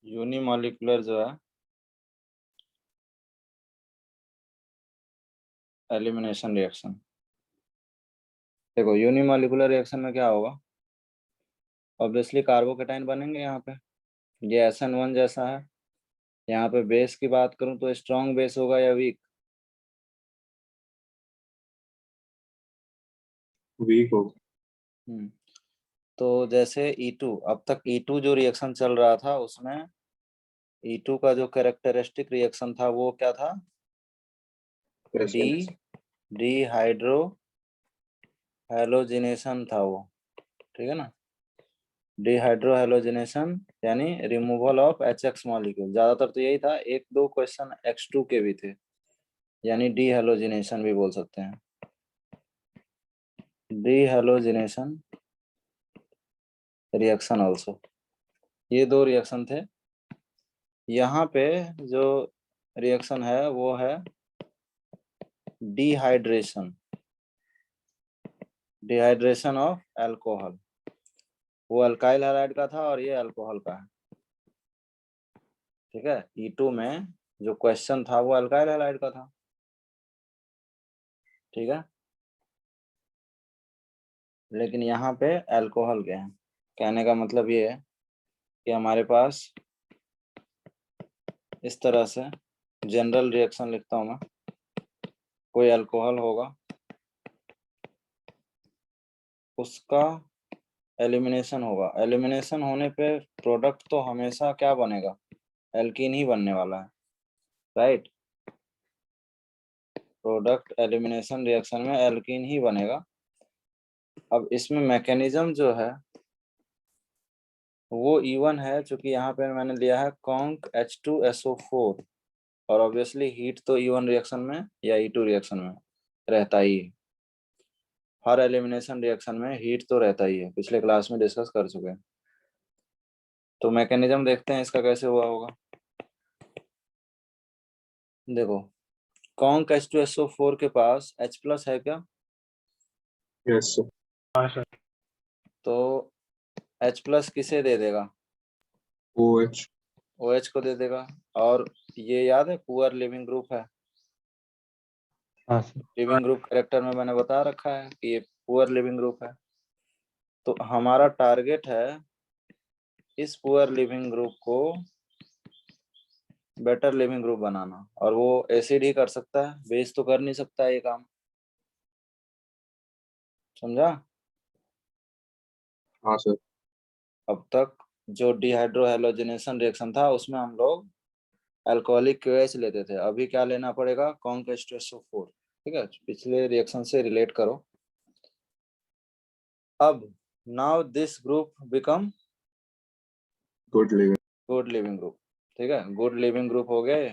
Unimolecular जो है elimination reaction. देखो यूनिमॉलिक्यूलर रिएक्शन में क्या होगा, ऑब्वियसली कार्बोकेटाइन बनेंगे यहाँ पे। ये SN1 जैसा है। यहाँ पे बेस की बात करूं तो स्ट्रॉन्ग बेस होगा या वीक? वीक होगा। तो जैसे E2, अब तक E2 जो रिएक्शन चल रहा था उसमें E2 का जो कैरेक्टरिस्टिक रिएक्शन था वो क्या था? डिहाइड्रो हैलोजिनेशन था वो, ठीक है ना। डिहाइड्रो हैलोजिनेशन यानी रिमूवल ऑफ HX मॉलिक्यूल। ज्यादातर तो यही था, एक दो क्वेश्चन X2 के भी थे, यानी डी हैलोजिनेशन भी बोल सकते हैं। डी हैलोजिनेशन रिएक्शन ऑल्सो, ये दो रिएक्शन थे। यहाँ पे जो रिएक्शन है वो है डिहाइड्रेशन, डिहाइड्रेशन ऑफ अल्कोहल। वो अल्काइल हैलाइड का था और ये अल्कोहल का है, ठीक है। E2 में जो क्वेश्चन था वो अल्काइल हैलाइड का था, ठीक है, लेकिन यहाँ पे अल्कोहल के हैं। कहने का मतलब ये है कि हमारे पास इस तरह से जनरल रिएक्शन लिखता हूँ मैं, कोई अल्कोहल होगा, उसका एलिमिनेशन होगा। एलिमिनेशन होने पे प्रोडक्ट तो हमेशा क्या बनेगा? एल्कीन ही बनने वाला है, राइट। प्रोडक्ट एलिमिनेशन रिएक्शन में एल्कीन ही बनेगा। अब इसमें मैकेनिज्म जो है वो E1 है, चूंकि यहाँ पे मैंने लिया है कॉन्क H2SO4, और ऑब्वियसली हीट तो E1 रिएक्शन में या E2 रिएक्शन में रहता ही है। हर एलिमिनेशन रिएक्शन में हीट तो रहता ही है, पिछले क्लास में डिस्कस कर चुके हैं। तो मैकेनिज्म देखते हैं इसका कैसे हुआ होगा। देखो, कॉन्क H2SO4 के पास H+ है क्या? Yes sir. हाँ सर। तो H+ किसे दे देगा? OH OH को दे देगा। और ये याद है पुअर लिविंग ग्रुप है। हाँ सर। लिविंग ग्रुप कैरेक्टर में मैंने बता रखा है कि ये पुअर लिविंग ग्रुप है। तो हमारा टारगेट है इस पुअर लिविंग ग्रुप को बेटर लिविंग ग्रुप बनाना, और वो एसिड ही कर सकता है, बेस तो कर नहीं सकता ये काम। समझा? हाँ सर। अब तक जो डिहाइड्रो हैलोजिनेशन रिएक्शन था उसमें हम लोग अल्कोहलिक KOH लेते थे, अभी क्या लेना पड़ेगा? कॉन्क H2SO4, ठीक है। पिछले रिएक्शन से रिलेट करो। अब now this group become good living. Good leaving group, ठीक है। गुड लिविंग ग्रुप हो गए,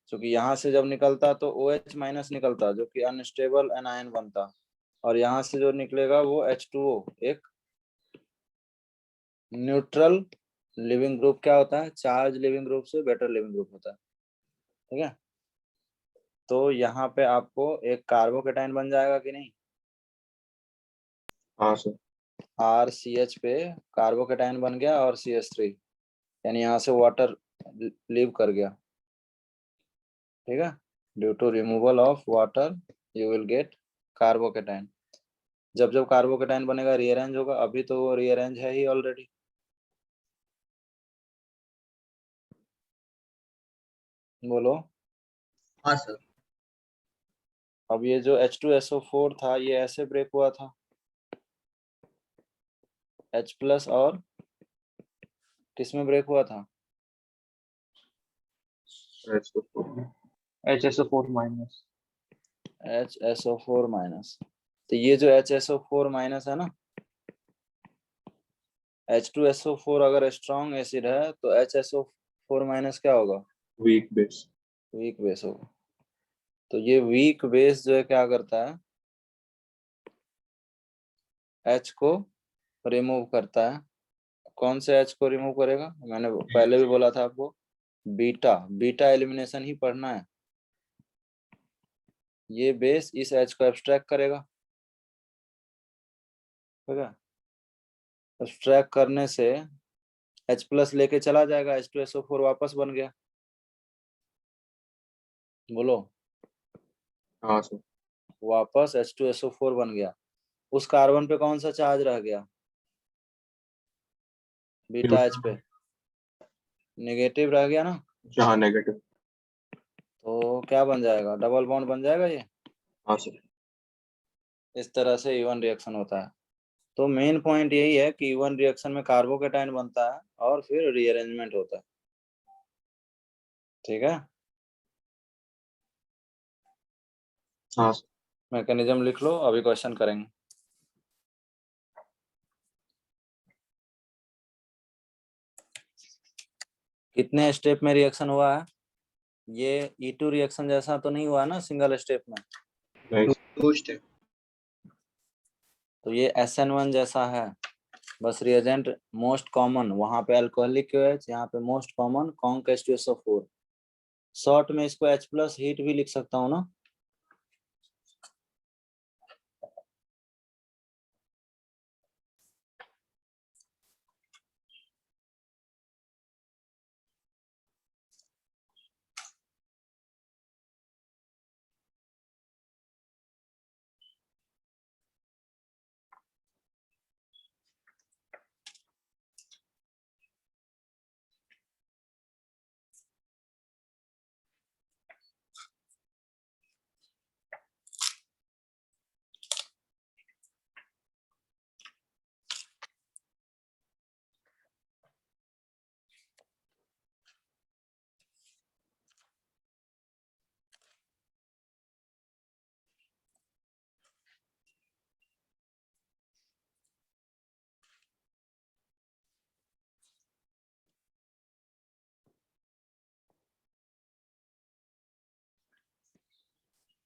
क्योंकि यहाँ से जब निकलता तो OH- निकलता जो कि अनस्टेबल एनायन बनता, और यहाँ से जो निकलेगा वो H2O, एक न्यूट्रल लिविंग ग्रुप। क्या होता है? चार्ज लिविंग ग्रुप से बेटर लिविंग ग्रुप होता है, ठीक है। तो यहाँ पे आपको एक कार्बोकेटाइन बन जाएगा कि नहीं? हाँ सर। RCH पे कार्बोकेटाइन बन गया और CH3, यानी यहाँ से वाटर लीव कर गया, ठीक है। Due to removal of water you will get carbocation. जब जब कार्बोकेटाइन बनेगा रीअरेंज होगा, अभी तो वो रीअरेंज है ही ऑलरेडी। बोलो। हाँ सर। अब ये जो H2SO4 था ये ऐसे ब्रेक हुआ था, H+ और किसमें ब्रेक हुआ था? HSO4 minus. HSO4-। तो ये जो HSO4- है ना, H2SO4 अगर स्ट्रॉन्ग एसिड है तो HSO4- क्या होगा? Weak base. वीक बेस होगा। तो ये वीक बेस जो है क्या करता है? H को रिमूव करता है। कौन से H को रिमूव करेगा? मैंने पहले भी बोला था आपको, बीटा। बीटा एलिमिनेशन ही पढ़ना है। ये बेस इस H को एब्स्ट्रैक्ट करेगा, ठीक है। एब्स्ट्रैक्ट करने से H प्लस लेके चला जाएगा, H2SO4 वापस बन गया। बोलो, हाँ सर। वापस H2SO4 बन गया। उस कार्बन पे कौन सा चार्ज रह गया? बीटा H पे नेगेटिव रह गया ना, हाँ नेगेटिव। तो क्या बन जाएगा? डबल बॉन्ड बन जाएगा ये। हाँ सर। इस तरह से E1 रिएक्शन होता है। तो मेन पॉइंट यही है कि E1 रिएक्शन में कार्बोकेटाइन बनता है और फिर रीअरेंजमेंट होता है। ठीक है, हाँ सर। मैकेनिज्म लिख लो, अभी क्वेश्चन करेंगे। कितने स्टेप में रिएक्शन हुआ है? ये E2 रिएक्शन जैसा तो नहीं हुआ ना सिंगल स्टेप में? नहीं सर। 2 स्टेप। तो ये SN1 जैसा है, बस रिएजेंट मोस्ट कॉमन, वहां पे अल्कोहलिक OH, यहाँ पे most common conc H2SO4। Short में इसको H प्लस हीट भी लिख सकता हूँ ना।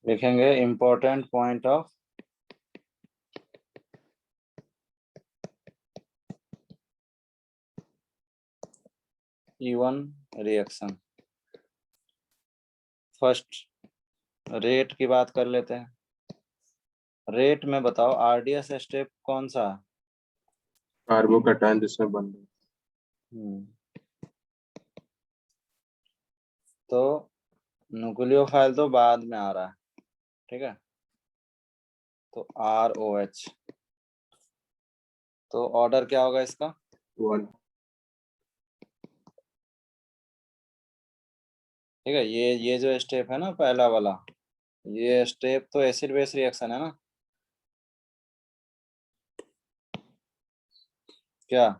लिखेंगे important point of E1 reaction. First rate की बात कर लेते हैं। रेट में बताओ RDS स्टेप कौन सा है? कार्बोकेटाइन जिसमें बन रहा तो न्यूक्लियोफाइल तो बाद में आ रहा है, ठीक है, तो ROH। तो ऑर्डर क्या होगा इसका? है 1। ठीक है, ये जो स्टेप है ना पहला वाला, ये स्टेप तो एसिड बेस रिएक्शन है ना। क्या हाँ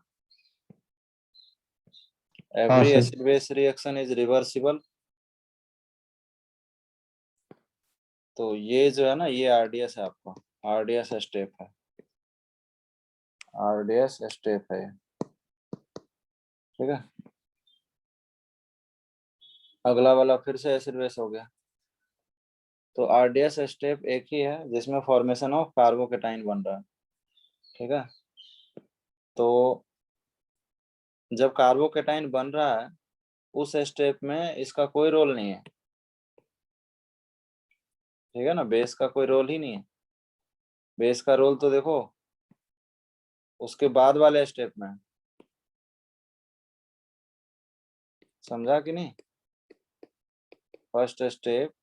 every sir. Acid base reaction is reversible? तो ये जो है ना, ये RDS है आपका, RDS स्टेप है, RDS स्टेप है, ठीक है। अगला वाला फिर से एसिड बेस हो गया। तो RDS स्टेप एक ही है जिसमें फॉर्मेशन ऑफ कार्बोकेटाइन बन रहा है, ठीक है। तो जब कार्बोकेटाइन बन रहा है उस स्टेप में इसका कोई रोल नहीं है, ठीक है ना, बेस का कोई रोल ही नहीं है। बेस का रोल तो देखो उसके बाद वाले स्टेप में है। समझा कि नहीं? First step,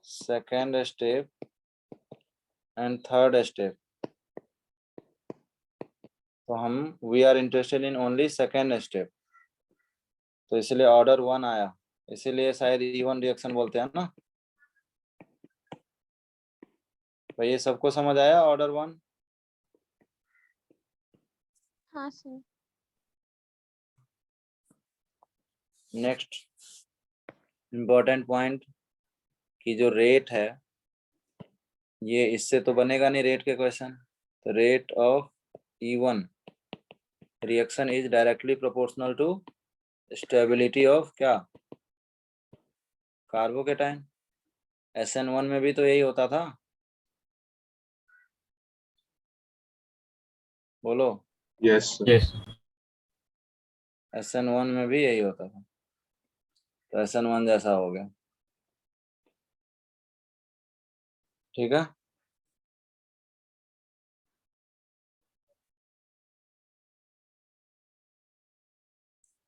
second step and third step. तो हम we are interested in only second step, तो इसलिए ऑर्डर 1 आया, इसीलिए शायद E1 रिएक्शन बोलते हैं ना भाई। ये सबको समझ आया ऑर्डर 1? हाँ सर। नेक्स्ट इम्पोर्टेंट पॉइंट की जो रेट है, ये इससे तो बनेगा नहीं रेट के क्वेश्चन। तो rate of E1 reaction is directly proportional to stability of क्या? कार्बोकेटाइन। SN1 में भी तो यही होता था, बोलो। Yes sir. यस। SN1 में भी यही होता था, तो SN1 जैसा हो गया, ठीक है।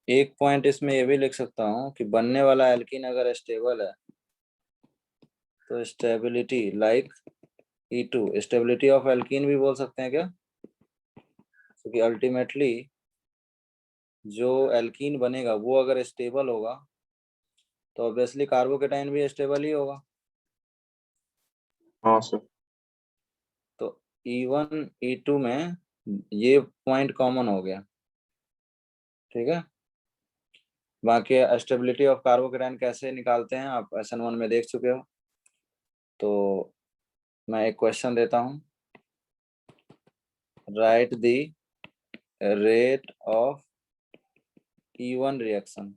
एक पॉइंट इसमें ये भी लिख सकता हूँ कि बनने वाला एल्कीन अगर स्टेबल है तो stability like E2, stability of alkene भी बोल सकते हैं क्या? क्योंकि अल्टीमेटली जो एल्कीन बनेगा वो अगर स्टेबल होगा तो ऑब्वियसली कार्बोकेटाइन भी स्टेबल ही होगा। हाँ सर। तो E1 E2 में ये पॉइंट कॉमन हो गया, ठीक है। बाकी स्टेबिलिटी ऑफ कार्बोकेटाइन कैसे निकालते हैं आप SN1 में देख चुके हो। तो मैं एक क्वेश्चन देता हूँ, right the rate of E1 reaction.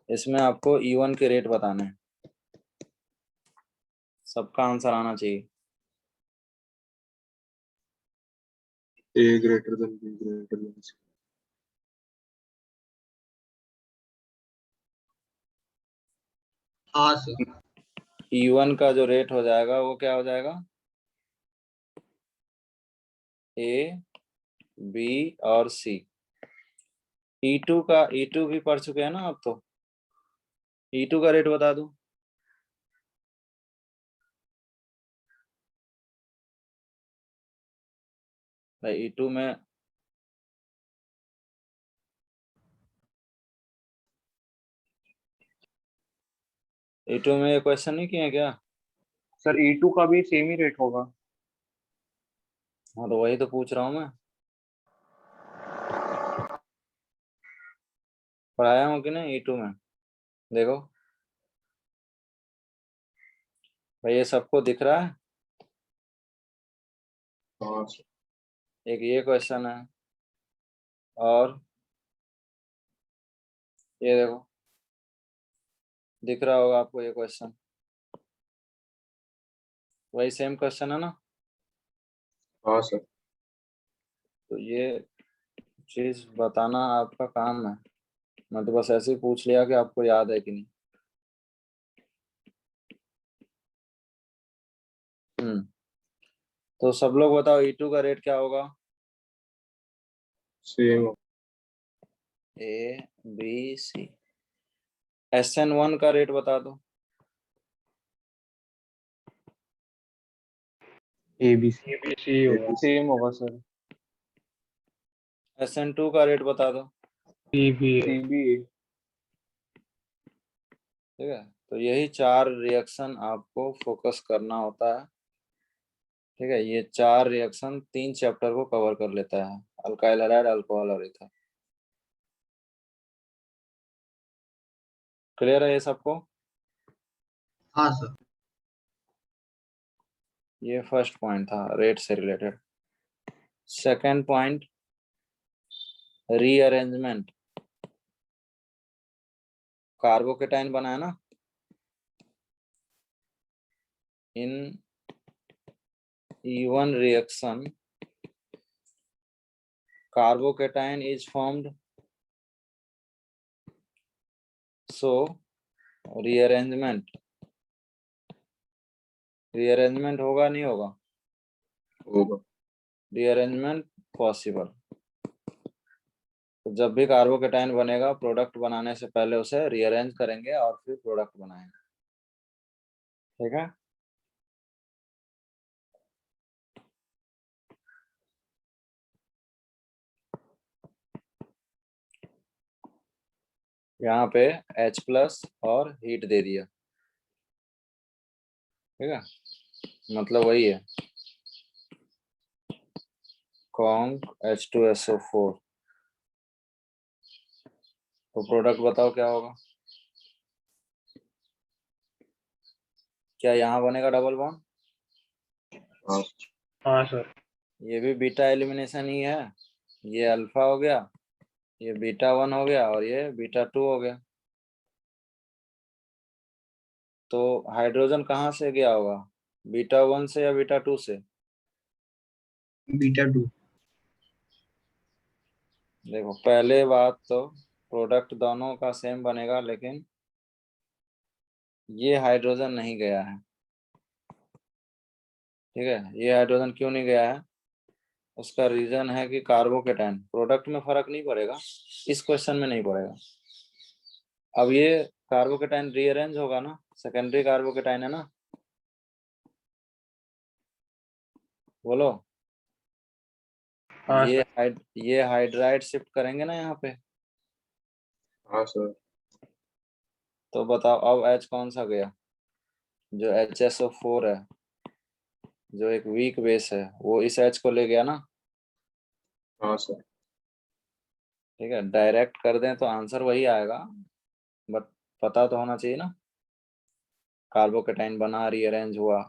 इसमें आपको E1 के रेट बताने हैं, सबका आंसर आना चाहिए। A greater than B greater than C। हाँ सर। E1 का जो रेट हो जाएगा वो क्या हो जाएगा? A, B और C। E2 भी पढ़ चुके हैं ना आप, तो E2 का रेट बता दूं? भाई E2 में E2 में ये क्वेश्चन नहीं किए क्या? सर E2 का भी सेम ही रेट होगा। हाँ तो वही तो पूछ रहा हूँ मैं, पढ़ाया हूँ कि नहीं E2 में? देखो भाई ये सबको दिख रहा है। हाँ सर। एक ये क्वेश्चन है और ये देखो, दिख रहा होगा आपको ये क्वेश्चन, वही सेम क्वेश्चन है ना। हाँ सर। तो ये चीज बताना आपका काम है, मैं तो बस ऐसे ही पूछ लिया कि आपको याद है कि नहीं। तो सब लोग बताओ E2 का रेट क्या होगा? Same. A, B, C। SN1 का रेट बता दो। ABC होगा, सेम होगा सर। SN2 का रेट बता दो। CBA। ठीक है, तो यही 4 रिएक्शन आपको फोकस करना होता है। ठीक है, ये 4 रिएक्शन 3 चैप्टर को कवर कर लेता है, अल्काइल हैलाइड, अल्कोहल और ईथर। क्लियर है ये सबको? हाँ सर। ये फर्स्ट पॉइंट था रेट से related. Second point, rearrangement. Carbocation बना है ना, इन E1 reaction carbocation is formed, so rearrangement होगा नहीं होगा? होगा। Rearrangement possible. तो जब भी कार्बोकेटाइन बनेगा, प्रोडक्ट बनाने से पहले उसे रीअरेंज करेंगे और फिर प्रोडक्ट बनाएंगे। ठीक है, यहाँ पे H+ और हीट दे दिया। ठीक है, मतलब वही है कॉन्क H2SO4। तो प्रोडक्ट बताओ क्या होगा? क्या यहाँ बनेगा डबल बॉन्ड? हाँ हाँ सर। ये भी बीटा एलिमिनेशन ही है, ये अल्फा हो गया, ये बीटा 1 हो गया और ये बीटा 2 हो गया। तो हाइड्रोजन कहाँ से गया होगा, बीटा 1 से या बीटा 2 से? बीटा 2। देखो पहले बात तो प्रोडक्ट दोनों का सेम बनेगा, लेकिन ये हाइड्रोजन नहीं गया है, ठीक है, ये हाइड्रोजन क्यों नहीं गया है, उसका रीजन है कि कार्बोकेटाइन प्रोडक्ट में फर्क नहीं पड़ेगा, इस क्वेश्चन में नहीं पड़ेगा। अब ये कार्बोकेटाइन रीअरेंज होगा ना, सेकेंडरी कार्बोकेटाइन है ना, बोलो। हाँ ये सर। ये हाइड्राइड शिफ्ट करेंगे ना यहाँ पे, हाँ सर। तो बताओ अब H कौन सा गया, जो HSO4 है, जो एक वीक बेस है, वो इस H को ले गया ना। हाँ सर। ठीक है, डायरेक्ट कर दें तो आंसर वही आएगा, बट पता तो होना चाहिए ना, कार्बोकेटाइन बना, रीअरेंज हुआ,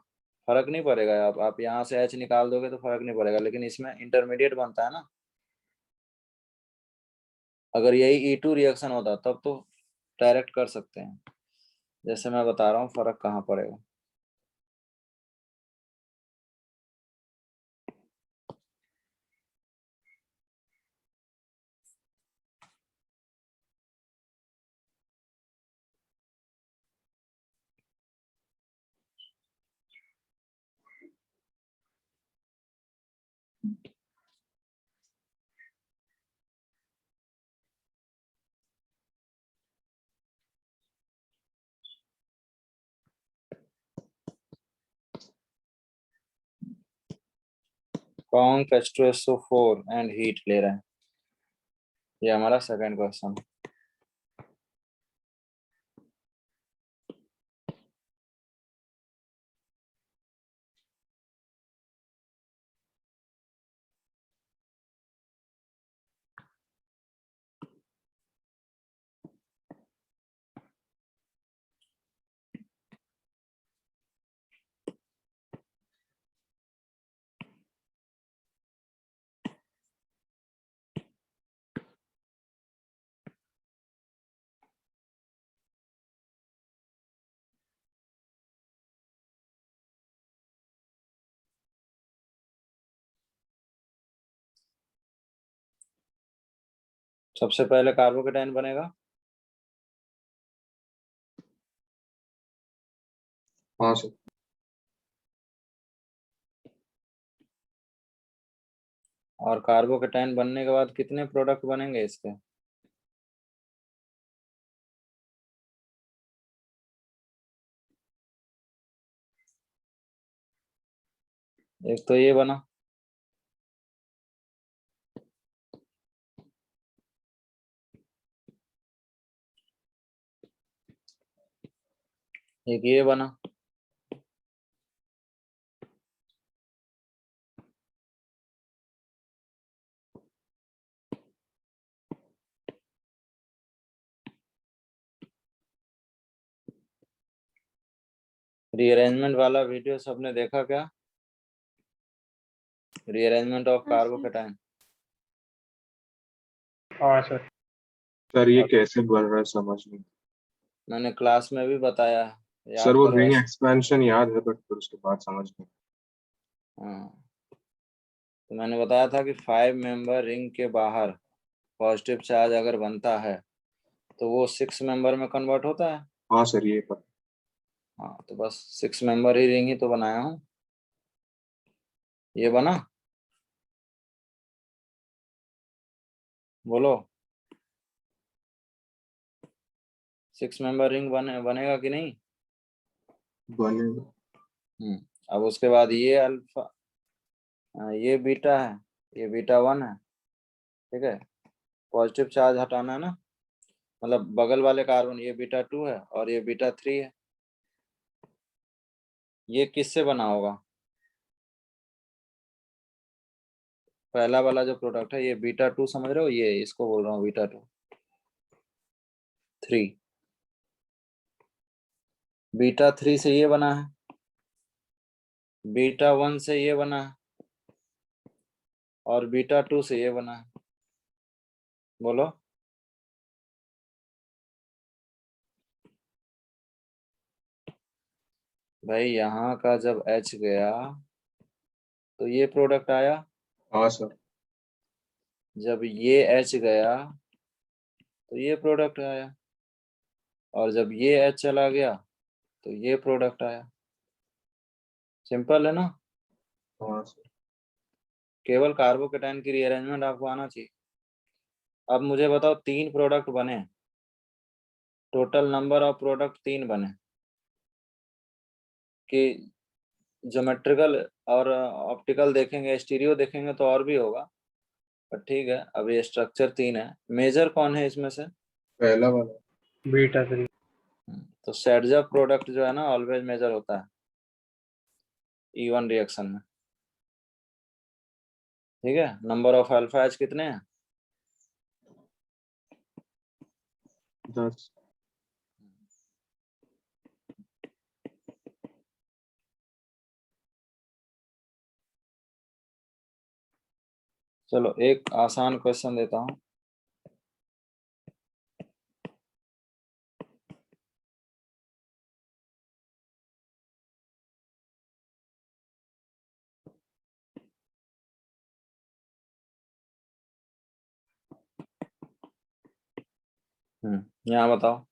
फर्क नहीं पड़ेगा। आप यहाँ से H निकाल दोगे तो फर्क नहीं पड़ेगा, लेकिन इसमें इंटरमीडिएट बनता है ना। अगर यही E2 रिएक्शन होता तब तो डायरेक्ट कर सकते हैं, जैसे मैं बता रहा हूँ फर्क कहाँ पड़ेगा। कॉन्क H2SO4 एंड हीट ले रहे हैं, ये हमारा सेकंड क्वेश्चन। सबसे पहले कार्बोकेटाइन बनेगा, हाँ सर। और कार्बोकेटाइन बनने के बाद कितने प्रोडक्ट बनेंगे इसके, एक तो ये बना, एक ये बना, रीअरेंजमेंट वाला वीडियो सबने देखा क्या, रीअरेंजमेंट ऑफ कार्बोकेटाइन। हाँ सर। सर ये और कैसे बन रहा है समझ नहीं। मैंने क्लास में भी बताया है, सर याद वो करो रिंग ऐसे। एक्सपेंशन याद है, बट फिर उसके बाद समझ नहीं। हाँ, तो मैंने बताया था कि 5 मेंबर रिंग के बाहर पॉजिटिव चार्ज अगर बनता है तो वो 6 मेंबर में कन्वर्ट होता है। हाँ सर ये पर। हाँ, तो बस 6 मेंबर ही रिंग ही तो बनाया हूँ, ये बना, बोलो 6 मेंबर रिंग बनेगा कि नहीं। बनेगा। अब उसके बाद ये अल्फा, ये बीटा है, ये बीटा 1 है, ठीक है, पॉजिटिव चार्ज हटाना है ना, मतलब बगल वाले कार्बन, ये बीटा 2 है और ये बीटा 3 है। ये किससे बना होगा, पहला वाला जो प्रोडक्ट है ये बीटा 2 समझ रहे हो, ये इसको बोल रहा हूँ बीटा 3, बीटा 3 से ये बना है, बीटा 1 से ये बना है और बीटा 2 से ये बना है, बोलो। भाई यहाँ का जब H गया तो ये प्रोडक्ट आया, हाँ सर। जब ये H गया तो ये प्रोडक्ट आया, और जब ये H चला गया तो ये प्रोडक्ट आया। सिंपल है ना। हाँ सर। केवल कार्बोकेटाइन की रीअरेंजमेंट आपको आना चाहिए। अब मुझे बताओ 3 प्रोडक्ट बने, टोटल नंबर ऑफ प्रोडक्ट 3 बने, कि ज्योमेट्रिकल और ऑप्टिकल देखेंगे, स्टीरियो देखेंगे तो और भी होगा, पर ठीक है अब ये स्ट्रक्चर 3 है। मेजर कौन है इसमें से? पहला वाला। बीटा 3। तो सेडजा प्रोडक्ट जो है ना ऑलवेज मेजर होता है E1 रिएक्शन में। ठीक है, नंबर ऑफ अल्फा एच कितने हैं? 10। चलो एक आसान क्वेश्चन देता हूँ। यहाँ बताओ।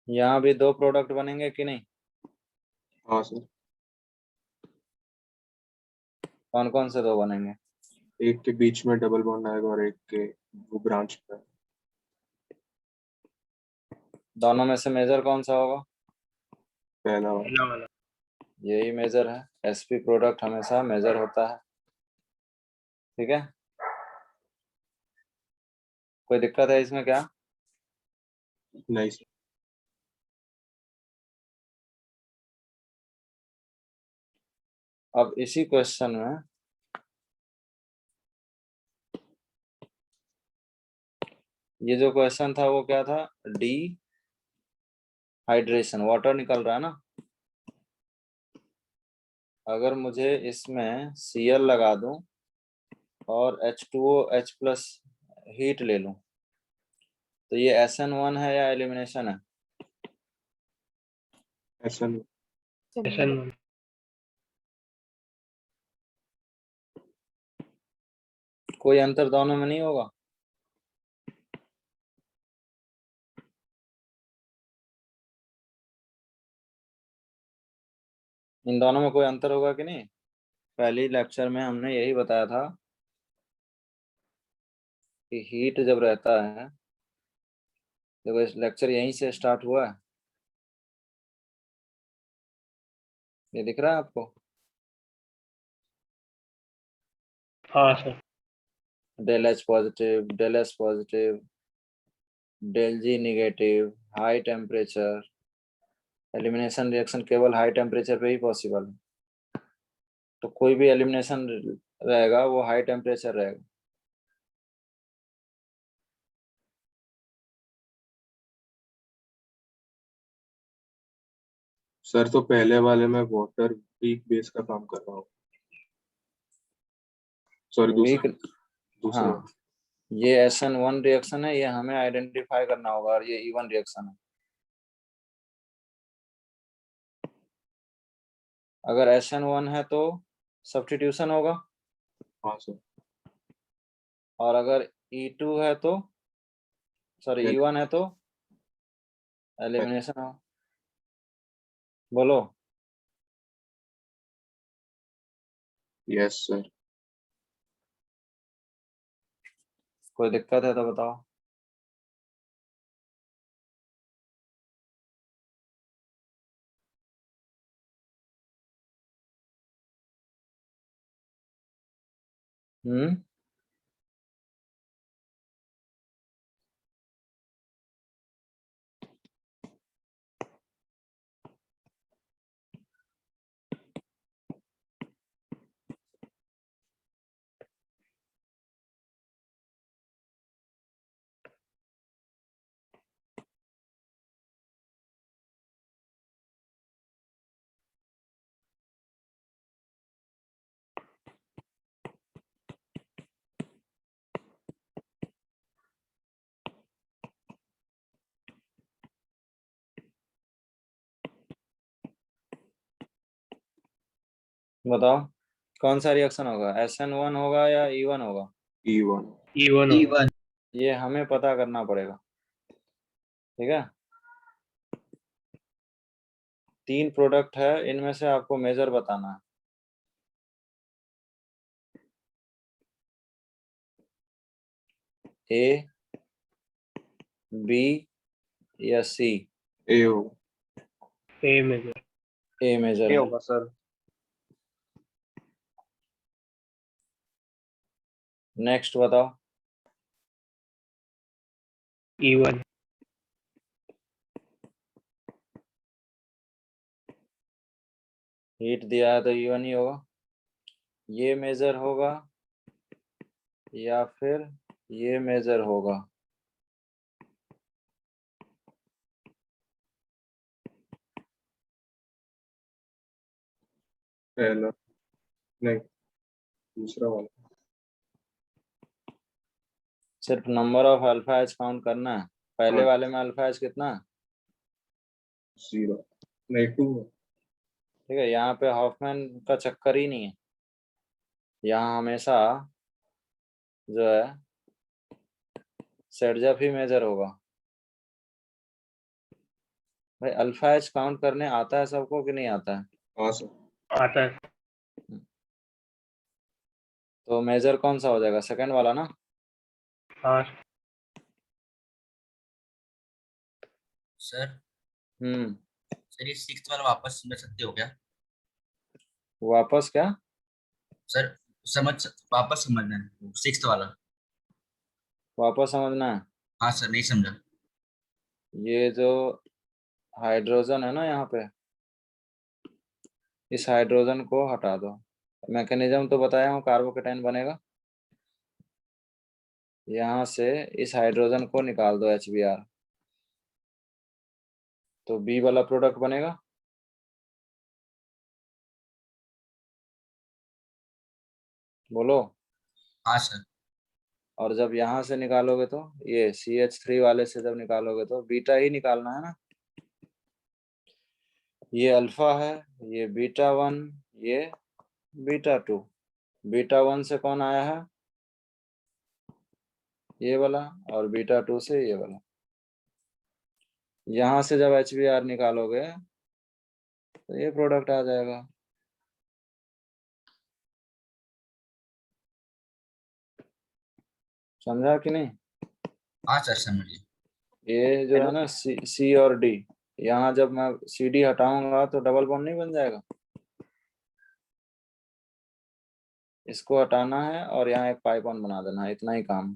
यहाँ भी 2 प्रोडक्ट बनेंगे कि नहीं? हाँ सर। कौन कौन से 2 बनेंगे? एक के बीच में डबल बॉन्ड आएगा और एक के वो ब्रांच पे। दोनों में से मेजर कौन सा होगा? पहला वाला। पहला वाला। यही मेजर है, sp प्रोडक्ट हमेशा मेजर होता है। ठीक है, कोई दिक्कत है इसमें क्या? नहीं सर। अब इसी क्वेश्चन में ये जो क्वेश्चन था वो क्या था? डी हाइड्रेशन, वाटर निकल रहा है ना। अगर मुझे इसमें Cl लगा दूं और H2OH+ हीट ले लूं तो ये SN1 है या एलिमिनेशन है? ऐसा नहीं। SN1। कोई अंतर दोनों में नहीं होगा? इन दोनों में कोई अंतर होगा कि नहीं? पहले लेक्चर में हमने यही बताया था कि हीट जब रहता है, देखो इस लेक्चर यहीं से स्टार्ट हुआ है, ये दिख रहा है आपको? हाँ sir. Del H positive, del S positive, del G negative, high temperature. Elimination reaction केवल हाई टेम्परेचर पे ही पॉसिबल है, तो कोई भी एलिमिनेशन रहेगा वो हाई टेम्परेचर रहेगा। सर तो पहले वाले में वाटर वीक बेस का काम कर रहा हूँ। सॉरी वीक, दूसरा। हाँ ये SN1 रिएक्शन है, ये हमें आइडेंटिफाई करना होगा, और ये E1 रिएक्शन है। अगर SN1 है तो सब्स्टिट्यूशन होगा, हाँ सर। और अगर E2 है तो, सॉरी E1 है तो एलिमिनेशन हो। बोलो। Yes sir. कोई दिक्कत है तो बताओ। हम्म, बताओ कौन सा रिएक्शन होगा? SN1 होगा या E1 होगा? E1। E1 होगा। E1 ये हमें पता करना पड़ेगा, ठीक है। 3 प्रोडक्ट है, इनमें से आपको मेजर बताना है। ए, बी या सी? ए हो। ए मेजर। ए मेजर ये है। होगा सर। नेक्स्ट बताओ। E1। हीट दिया है तो E1 ही होगा। ये मेजर होगा या फिर ये मेजर होगा? पहला नहीं, दूसरा वाला। सिर्फ number of alpha H count करना है। पहले हाँ। वाले में अल्फा एच कितना है? 0 नहीं 2 है। ठीक है, यहाँ पे हॉफमैन का चक्कर ही नहीं है। यहाँ हमेशा जो है सेटजप ही मेजर होगा। भाई अल्फा एच काउंट करने आता है सबको कि नहीं आता है? हाँ सर। आता है। तो मेजर कौन सा हो जाएगा? सेकंड वाला ना। हाँ सर हम्म। सर ये सिक्स वाला वापस समझ सकते हो क्या? वापस क्या? सर वापस समझना है सिक्स वाला। वापस समझना है। हाँ सर, नहीं समझा। ये जो हाइड्रोजन है ना यहाँ पे, इस हाइड्रोजन को हटा दो। मैकेनिज्म तो बताया हूँ, कार्बोकेटाइन बनेगा। यहाँ से इस हाइड्रोजन को निकाल दो HBr, तो बी वाला प्रोडक्ट बनेगा। बोलो। हाँ सर। और जब यहाँ से निकालोगे तो ये CH3 वाले से जब निकालोगे तो बीटा ही निकालना है ना। ये अल्फा है, ये बीटा 1, ये बीटा 2। बीटा 1 से कौन आया है? ये वाला। और बीटा 2 से ये वाला। यहाँ से जब HBr निकालोगे तो ये प्रोडक्ट आ जाएगा। समझा कि नहीं? हाँ सर, समझ गए। ये जो है ना सी और डी, यहाँ जब मैं CD हटाऊंगा तो डबल बॉन्ड नहीं बन जाएगा? इसको हटाना है और यहाँ एक पाई बॉन्ड बना देना है, इतना ही काम।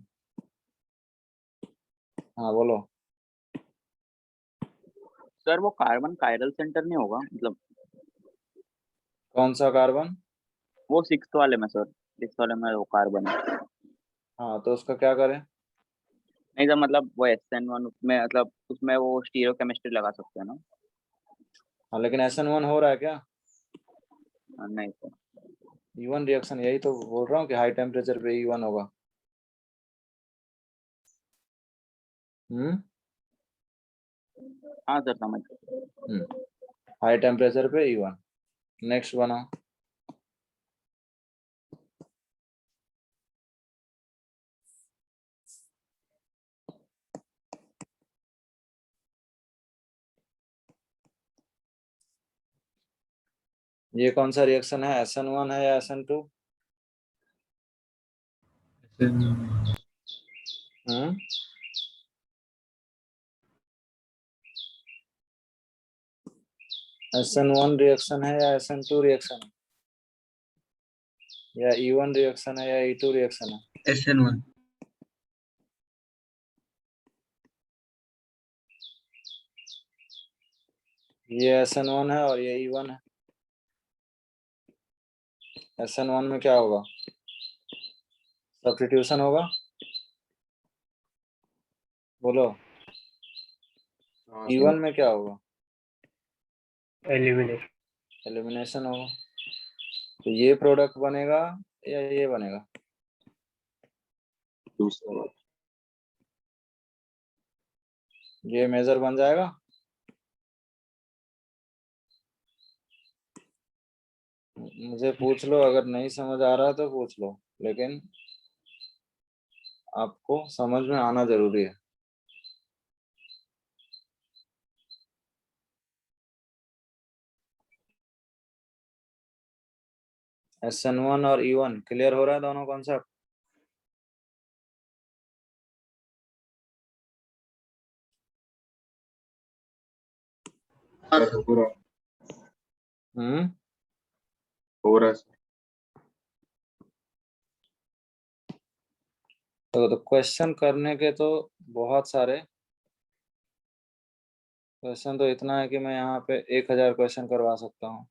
हाँ बोलो। सर वो कार्बन कायरल सेंटर नहीं होगा मतलब? कौन सा कार्बन? वो सिक्स वाले में सर, सिक्स वाले में वो कार्बन है। हाँ तो उसका क्या करें? नहीं सर, मतलब वो SN1 उसमें, मतलब उसमें वो स्टीरियो केमिस्ट्री लगा सकते हैं ना? हाँ लेकिन SN1 हो रहा है क्या? नहीं सर। E1 रिएक्शन, यही तो बोल रहा हूँ कि हाई टेम्परेचर पे E1 होगा। हाँ सर, समझ गए। हाई टेम्परेचर पे E1। नेक्स्ट बनाओ। ये कौन सा रिएक्शन है? SN1 है या SN2? हम्म। SN1 रिएक्शन है या SN2 रिएक्शन है? या E1 रिएक्शन है या E2 रिएक्शन है? SN1। ये SN1 है और ये E1 है। SN1 में क्या होगा? सब्स्टिट्यूशन होगा। बोलो। हाँ E1 सर। में क्या होगा? एलिमिनेशन। एलिमिनेशन होगा। तो ये प्रोडक्ट बनेगा या ये बनेगा? दूसरा वाला। ये मेजर बन जाएगा। मुझे पूछ लो, अगर नहीं समझ आ रहा तो पूछ लो, लेकिन आपको समझ में आना जरूरी है। SN1 और E1 क्लियर हो रहा है दोनों कॉन्सेप्ट? सर हो रहा हो रहा है सर। तो क्वेश्चन करने के तो बहुत सारे क्वेश्चन, तो इतना है कि मैं यहाँ पे 1000 क्वेश्चन करवा सकता हूँ।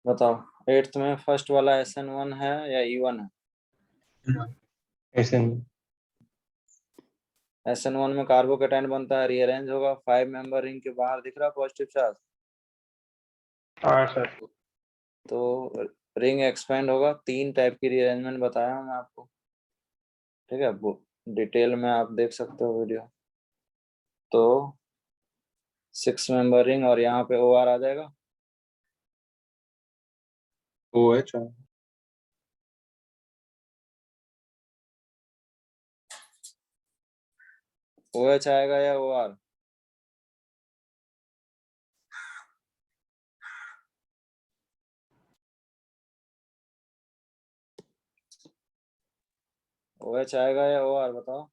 बताओ 8th में फर्स्ट वाला SN1 है या E1 है? SN SN1 में कार्बोकेटाइन बनता है, रीअरेंज होगा, 5 मेंबर रिंग के बाहर दिख रहा पॉजिटिव चार्ज, हाँ सर। तो रिंग एक्सपेंड होगा। 3 टाइप की रीअरेंजमेंट बताया हूँ मैं आपको, ठीक है, वो डिटेल में आप देख सकते हो वीडियो। तो 6 मेंबर रिंग और यहाँ पे OR आ जाएगा। OH है। OH आएगा या OR? OH आएगा या OR बताओ?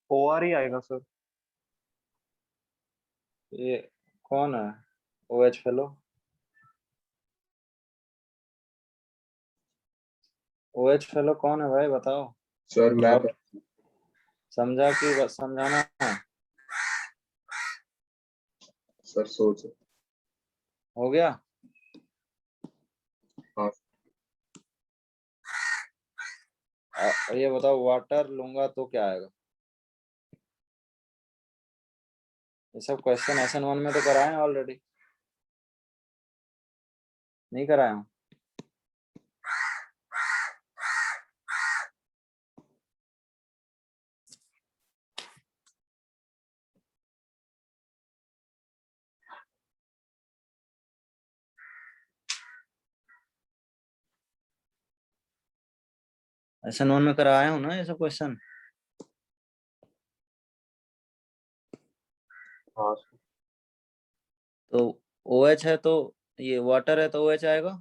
OR ही आएगा सर। ये कौन है OH फेलो? OH फेलो कौन है भाई बताओ? सर मैं डाउट समझा कि बस समझाना है? सर सोच हो गया? हाँ ये बताओ वाटर लूंगा तो क्या आएगा? ये सब क्वेश्चन SN1 में तो कराए हैं ऑलरेडी, नहीं कराए हूँ? SN1 में कराया हूँ ना ये सब क्वेश्चन? हाँ सर। तो OH है तो ये वाटर है तो OH आएगा।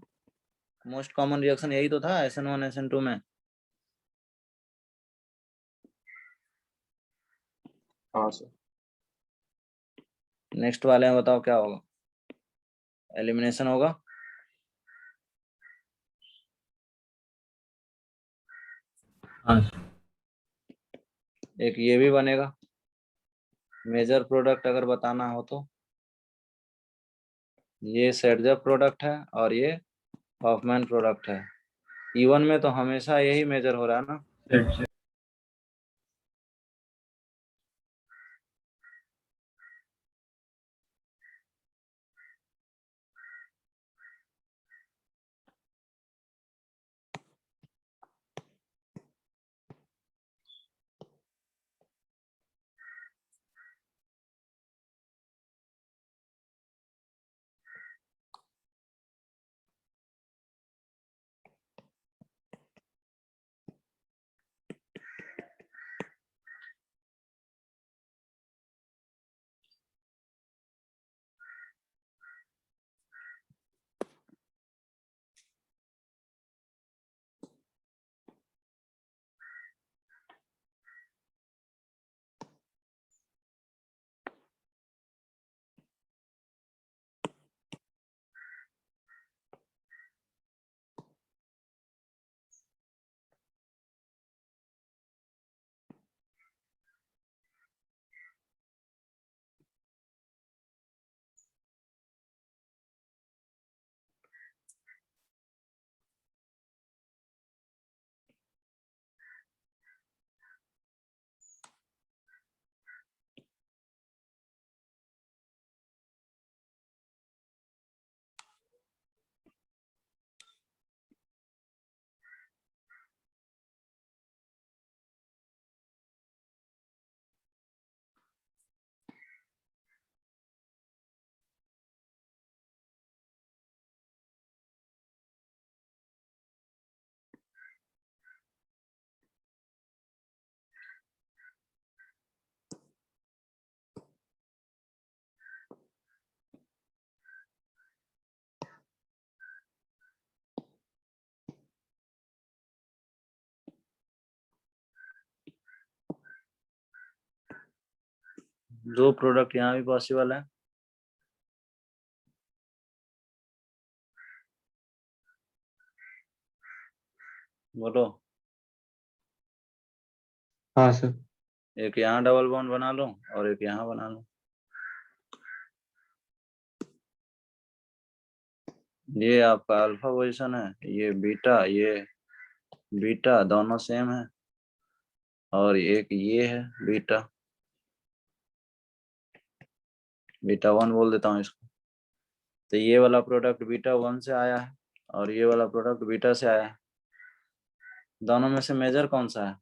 मोस्ट कॉमन रिएक्शन यही तो था SN1 SN2 में। हाँ सर। नेक्स्ट वाले में बताओ क्या होगा? एलिमिनेशन होगा। हाँ एक ये भी बनेगा, मेजर प्रोडक्ट अगर बताना हो तो। ये सेटजर प्रोडक्ट है और ये हॉफमैन प्रोडक्ट है। E1 में तो हमेशा यही मेजर हो रहा है ना। सर। दो प्रोडक्ट यहाँ भी पॉसिबल है। बोलो। हाँ सर। एक यहाँ डबल बॉन्ड बना लो और एक यहाँ बना लो। ये आपका अल्फा पोजीशन है, ये बीटा दोनों सेम है, और एक ये है बीटा 1 बोल देता हूँ इसको। तो ये वाला प्रोडक्ट बीटा 1 से आया है और ये वाला प्रोडक्ट बीटा से आया है। दोनों में से मेजर कौन सा है?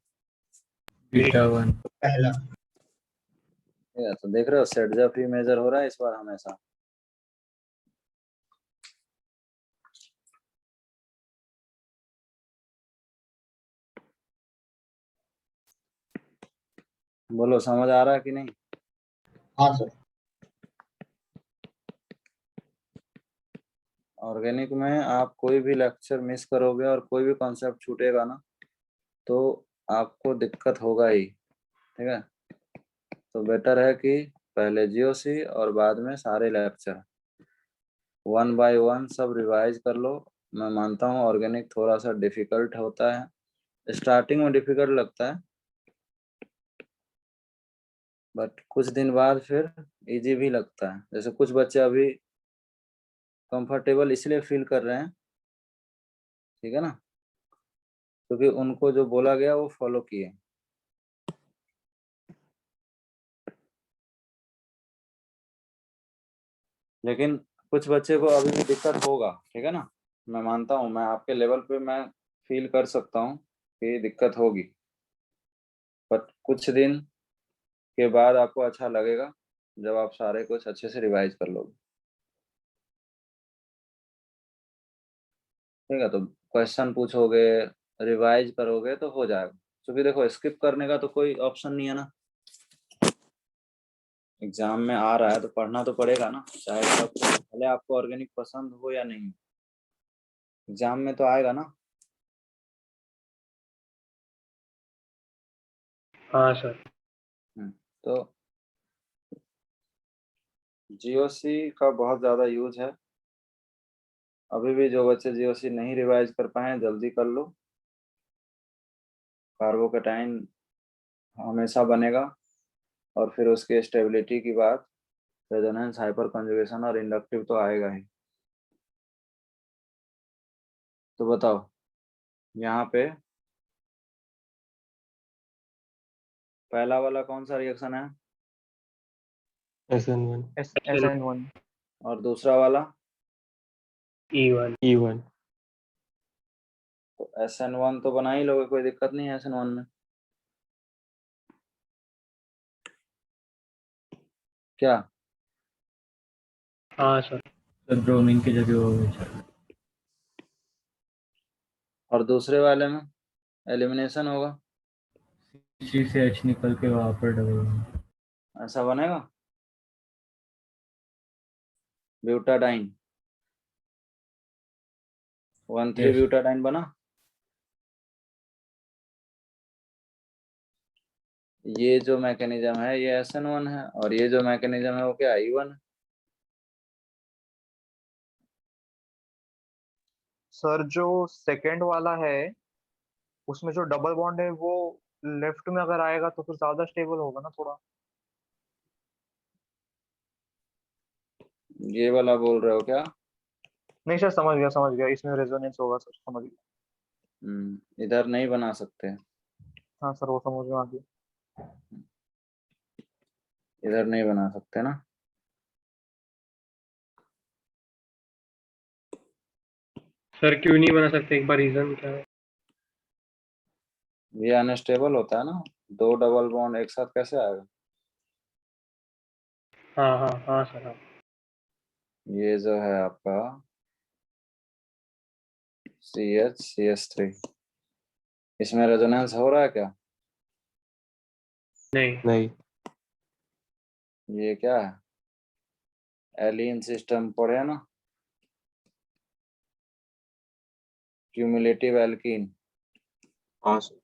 बीटा 1। पहला। ठीक है, तो देख रहे हो सेट जब ही मेजर हो रहा है इस बार हमेशा। बोलो समझ आ रहा है कि नहीं? हाँ सर। ऑर्गेनिक में आप कोई भी लेक्चर मिस करोगे और कोई भी कॉन्सेप्ट छूटेगा ना तो आपको दिक्कत होगा ही। ठीक है, तो बेटर है कि पहले जीओसी और बाद में सारे लेक्चर 1 बाय 1 सब रिवाइज कर लो। मैं मानता हूँ ऑर्गेनिक थोड़ा सा डिफिकल्ट होता है, स्टार्टिंग में डिफिकल्ट लगता है, बट कुछ दिन बाद फिर इजी भी लगता है। जैसे कुछ बच्चे अभी कंफर्टेबल इसलिए फील कर रहे हैं, ठीक है ना, क्योंकि उनको जो बोला गया वो फॉलो किए। लेकिन कुछ बच्चे को अभी भी दिक्कत होगा, ठीक है ना, मैं मानता हूँ, मैं आपके लेवल पे मैं फील कर सकता हूँ कि दिक्कत होगी, बट कुछ दिन के बाद आपको अच्छा लगेगा जब आप सारे कुछ अच्छे से रिवाइज कर लोगे। ठीक है, तो क्वेश्चन पूछोगे, रिवाइज करोगे तो हो जाएगा, क्योंकि देखो स्किप करने का तो कोई ऑप्शन नहीं है ना। एग्जाम में आ रहा है तो पढ़ना तो पड़ेगा ना, चाहे भले आपको ऑर्गेनिक पसंद हो या नहीं, एग्जाम में तो आएगा ना। हाँ सर। तो जीओसी का बहुत ज़्यादा यूज है। अभी भी जो बच्चे जीओसी नहीं रिवाइज कर पाए जल्दी कर लो। कार्बोकेटाइन हमेशा बनेगा और फिर उसके स्टेबिलिटी की बात, रेजोनेंस, हाइपर कंजुगेशन और इंडक्टिव तो आएगा ही। तो बताओ यहाँ पे पहला वाला कौन सा रिएक्शन है SN1। SN1 और दूसरा वाला? E1। तो SN1 तो बना ही लोगे, कोई दिक्कत नहीं है SN1 में। क्या? हाँ सर। सर ब्रोमीन की जगह हो गई सर। और दूसरे वाले में एलिमिनेशन होगा, C से H निकल के वहाँ पर डबल। ऐसा बनेगा ब्यूटाडाइन 1,3 ब्यूटाडाइन बना। ये जो मैकेनिज्म है ये SN1 है और ये जो मैकेनिज्म है वो क्या E1 है। सर जो सेकंड वाला है उसमें जो डबल बॉन्ड है वो लेफ्ट में अगर आएगा तो फिर ज्यादा स्टेबल होगा ना थोड़ा। ये वाला बोल रहे हो क्या? नहीं सर, समझ गया इसमें रेजोनेंस होगा सर, समझ गया। इधर नहीं बना सकते, हाँ सर, वो समझ में आ गया। इधर नहीं बना सकते ना। सर क्यों नहीं बना सकते, एक बार रीजन क्या है? ये अनस्टेबल होता है ना, 2 डबल बॉन्ड एक साथ कैसे आएगा। हाँ हाँ हाँ सर हाँ। ये जो है आपका CH CH3, इसमें रेजोनेंस हो रहा है क्या? नहीं। ये क्या है, एलियन सिस्टम पढ़े ना, क्यूमुलेटिव एल्कीन। हाँ सर।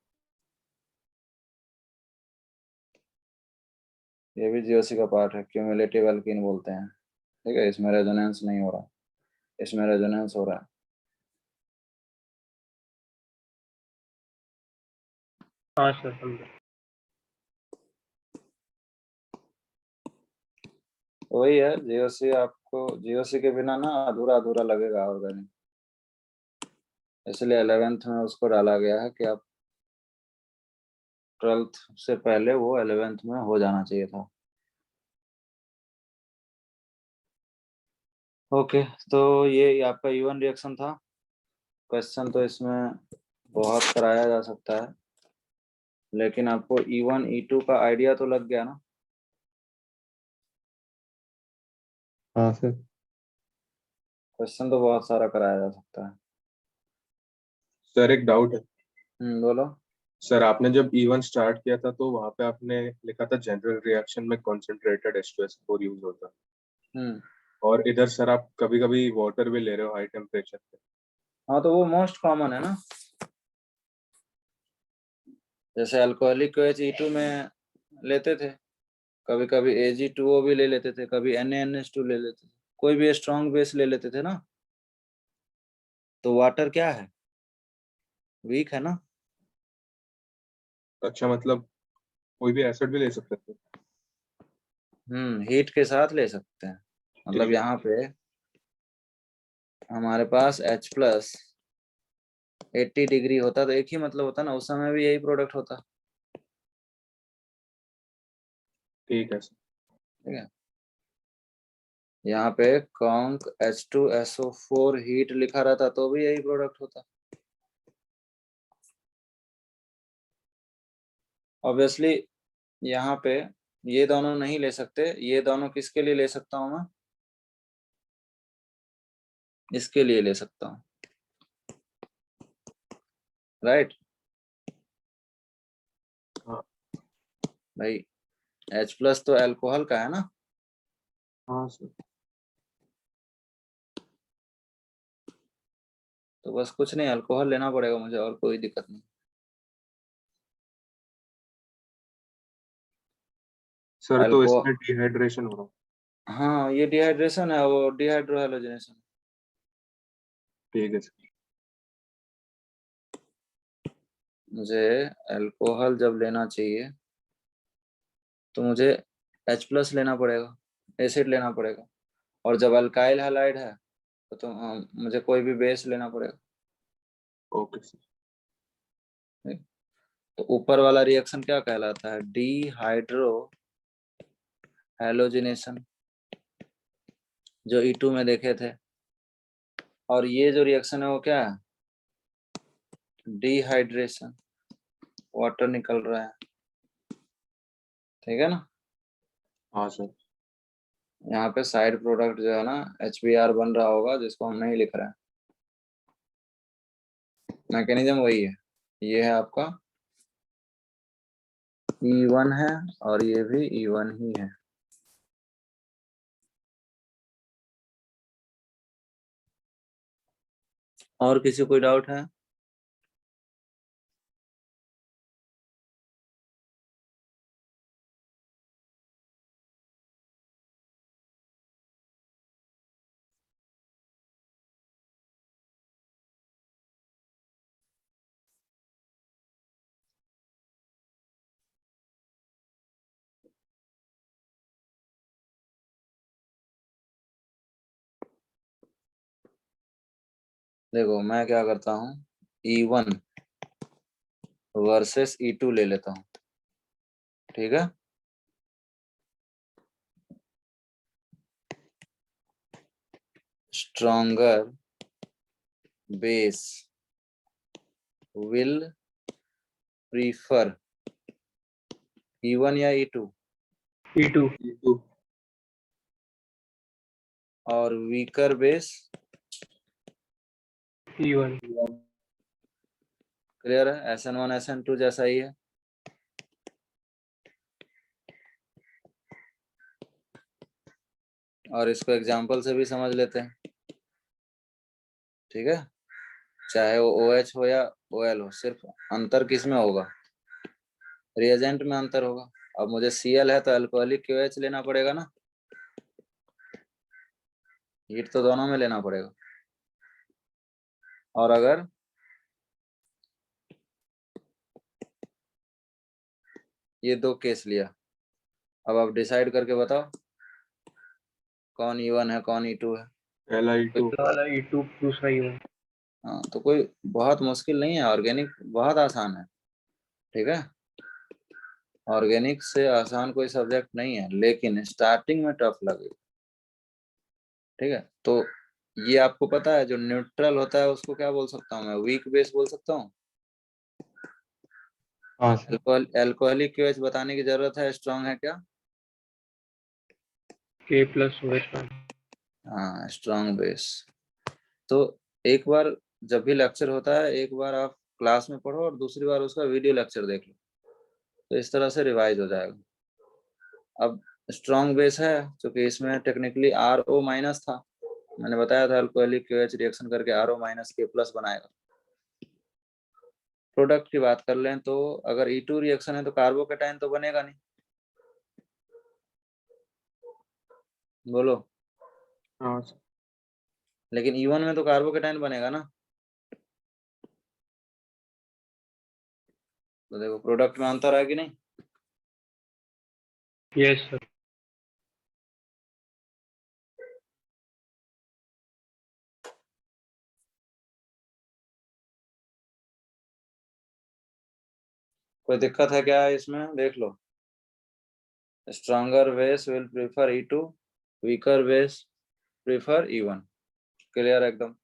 ये भी जीओसी का पार्ट है, क्यूमुलेटिव एल्कीन बोलते हैं। ठीक है, इसमें रेजोनेंस नहीं हो रहा, इसमें रेजोनेंस हो रहा है। हाँ सर समझा। वही है, जीओसी आपको जीओसी के बिना ना अधूरा अधूरा लगेगा ऑर्गेनिक, इसलिए 11th में उसको डाला गया है कि आप 12th से पहले वो 11th में हो जाना चाहिए था। ओके, तो ये आपका E1 रिएक्शन था। क्वेश्चन तो इसमें बहुत कराया जा सकता है, लेकिन आपको E1 E2 का आइडिया तो लग गया ना। हाँ सर। क्वेश्चन तो बहुत सारा कराया जा सकता है। सर एक डाउट है। बोलो। सर आपने जब E1 स्टार्ट किया था तो वहां पे आपने लिखा था जनरल रिएक्शन में कॉन्सेंट्रेटेड H2SO4 यूज होता है, हम्म और इधर सर आप कभी कभी वाटर भी ले रहे हो हाई टेम्परेचर पे। हाँ, तो वो मोस्ट कॉमन है ना। जैसे अल्कोहलिक को E2 में लेते थे, कभी कभी Ag2O भी ले लेते थे, कभी NaNH2 ले लेते थे, कोई भी स्ट्रॉन्ग बेस ले लेते थे ना। तो वाटर क्या है, वीक है ना। अच्छा, मतलब कोई भी एसिड भी ले सकते थे। हीट के साथ ले सकते हैं। मतलब ठीक है। यहाँ पे हमारे पास H+ 80 डिग्री होता तो एक ही मतलब होता ना, उस समय भी यही प्रोडक्ट होता। ठीक है सर। ठीक है, यहाँ पे कॉन्क H2SO4 हीट लिखा रहता तो भी यही प्रोडक्ट होता। ऑब्वियसली यहाँ पे ये दोनों नहीं ले सकते, ये दोनों किसके लिए ले सकता हूँ मैं, इसके लिए ले सकता हूँ, राइट। हाँ। भाई H+ तो अल्कोहल का है ना। हाँ सर। तो बस कुछ नहीं, अल्कोहल लेना पड़ेगा मुझे, और कोई दिक्कत नहीं। सर तो अल्को इसमें डिहाइड्रेशन हो रहा है। हाँ, ये डिहाइड्रेशन है, वो डिहाइड्रो हैलोजिनेशन। ठीक है सर। मुझे अल्कोहल जब लेना चाहिए तो मुझे H+ लेना पड़ेगा, एसिड लेना पड़ेगा। और जब अल्काइल हैलाइड है तो मुझे कोई भी बेस लेना पड़ेगा। Okay sir. ठीक? तो ऊपर वाला रिएक्शन क्या कहलाता है, डिहाइड्रो हैलोजिनेशन, जो E2 में देखे थे। और ये जो रिएक्शन है वो क्या है, डिहाइड्रेशन, वाटर निकल रहा है। ठीक है ना। हाँ सर। यहाँ पे साइड प्रोडक्ट जो है ना HBr बन रहा होगा, जिसको हम नहीं लिख रहे हैं। मैकेनिज्म वही है, ये है आपका E1 है, और ये भी E1 ही है। और किसी कोई डाउट है। देखो मैं क्या करता हूँ, E1 वर्सेस E2 ले लेता हूँ। ठीक है, stronger base will prefer E1 या E2, E2 E2। और वीकर बेस E1 क्लियर है, SN1 SN2 जैसा ही है। और इसको एग्जांपल से भी समझ लेते हैं। ठीक है, चाहे वो OH हो या OL हो, सिर्फ अंतर किस में होगा, रिएजेंट में अंतर होगा। अब मुझे Cl है तो अल्कोहलिक QH लेना पड़ेगा ना, हीट तो दोनों में लेना पड़ेगा। और अगर ये दो केस लिया, अब आप डिसाइड करके बताओ कौन E1 है कौन E2 है। Li2 वाला E2 दूसरा E1। हाँ, तो कोई बहुत मुश्किल नहीं है, ऑर्गेनिक बहुत आसान है, ठीक है। ऑर्गेनिक से आसान कोई सब्जेक्ट नहीं है, लेकिन स्टार्टिंग में टफ लगेगा, ठीक है। तो ये आपको पता है जो न्यूट्रल होता है उसको क्या बोल सकता हूँ मैं, वीक बेस बोल सकता हूँ। हाँ सर। अल्कोहलिक QH बताने की जरूरत है, स्ट्रॉन्ग है क्या? K+OH। हाँ, स्ट्रॉन्ग बेस। तो एक बार जब भी लेक्चर होता है, एक बार आप क्लास में पढ़ो और दूसरी बार उसका वीडियो लेक्चर देख लो, तो इस तरह से रिवाइज हो जाएगा। अब स्ट्रॉन्ग बेस है क्योंकि इसमें टेक्निकली RO माइनस था, मैंने बताया था अल्कोहलिक QH रिएक्शन करके RO माइनस K+ बनाएगा। प्रोडक्ट की बात कर लें तो अगर E2 रिएक्शन है तो कार्बोकेटाइन तो बनेगा नहीं, बोलो। हाँ सर। लेकिन E1 में तो कार्बोकेटाइन बनेगा ना, तो देखो प्रोडक्ट में अंतर है कि नहीं। Yes sir. कोई दिक्कत है क्या इसमें, देख लो। Stronger base will prefer E2, weaker base prefer E1। Clear एकदम।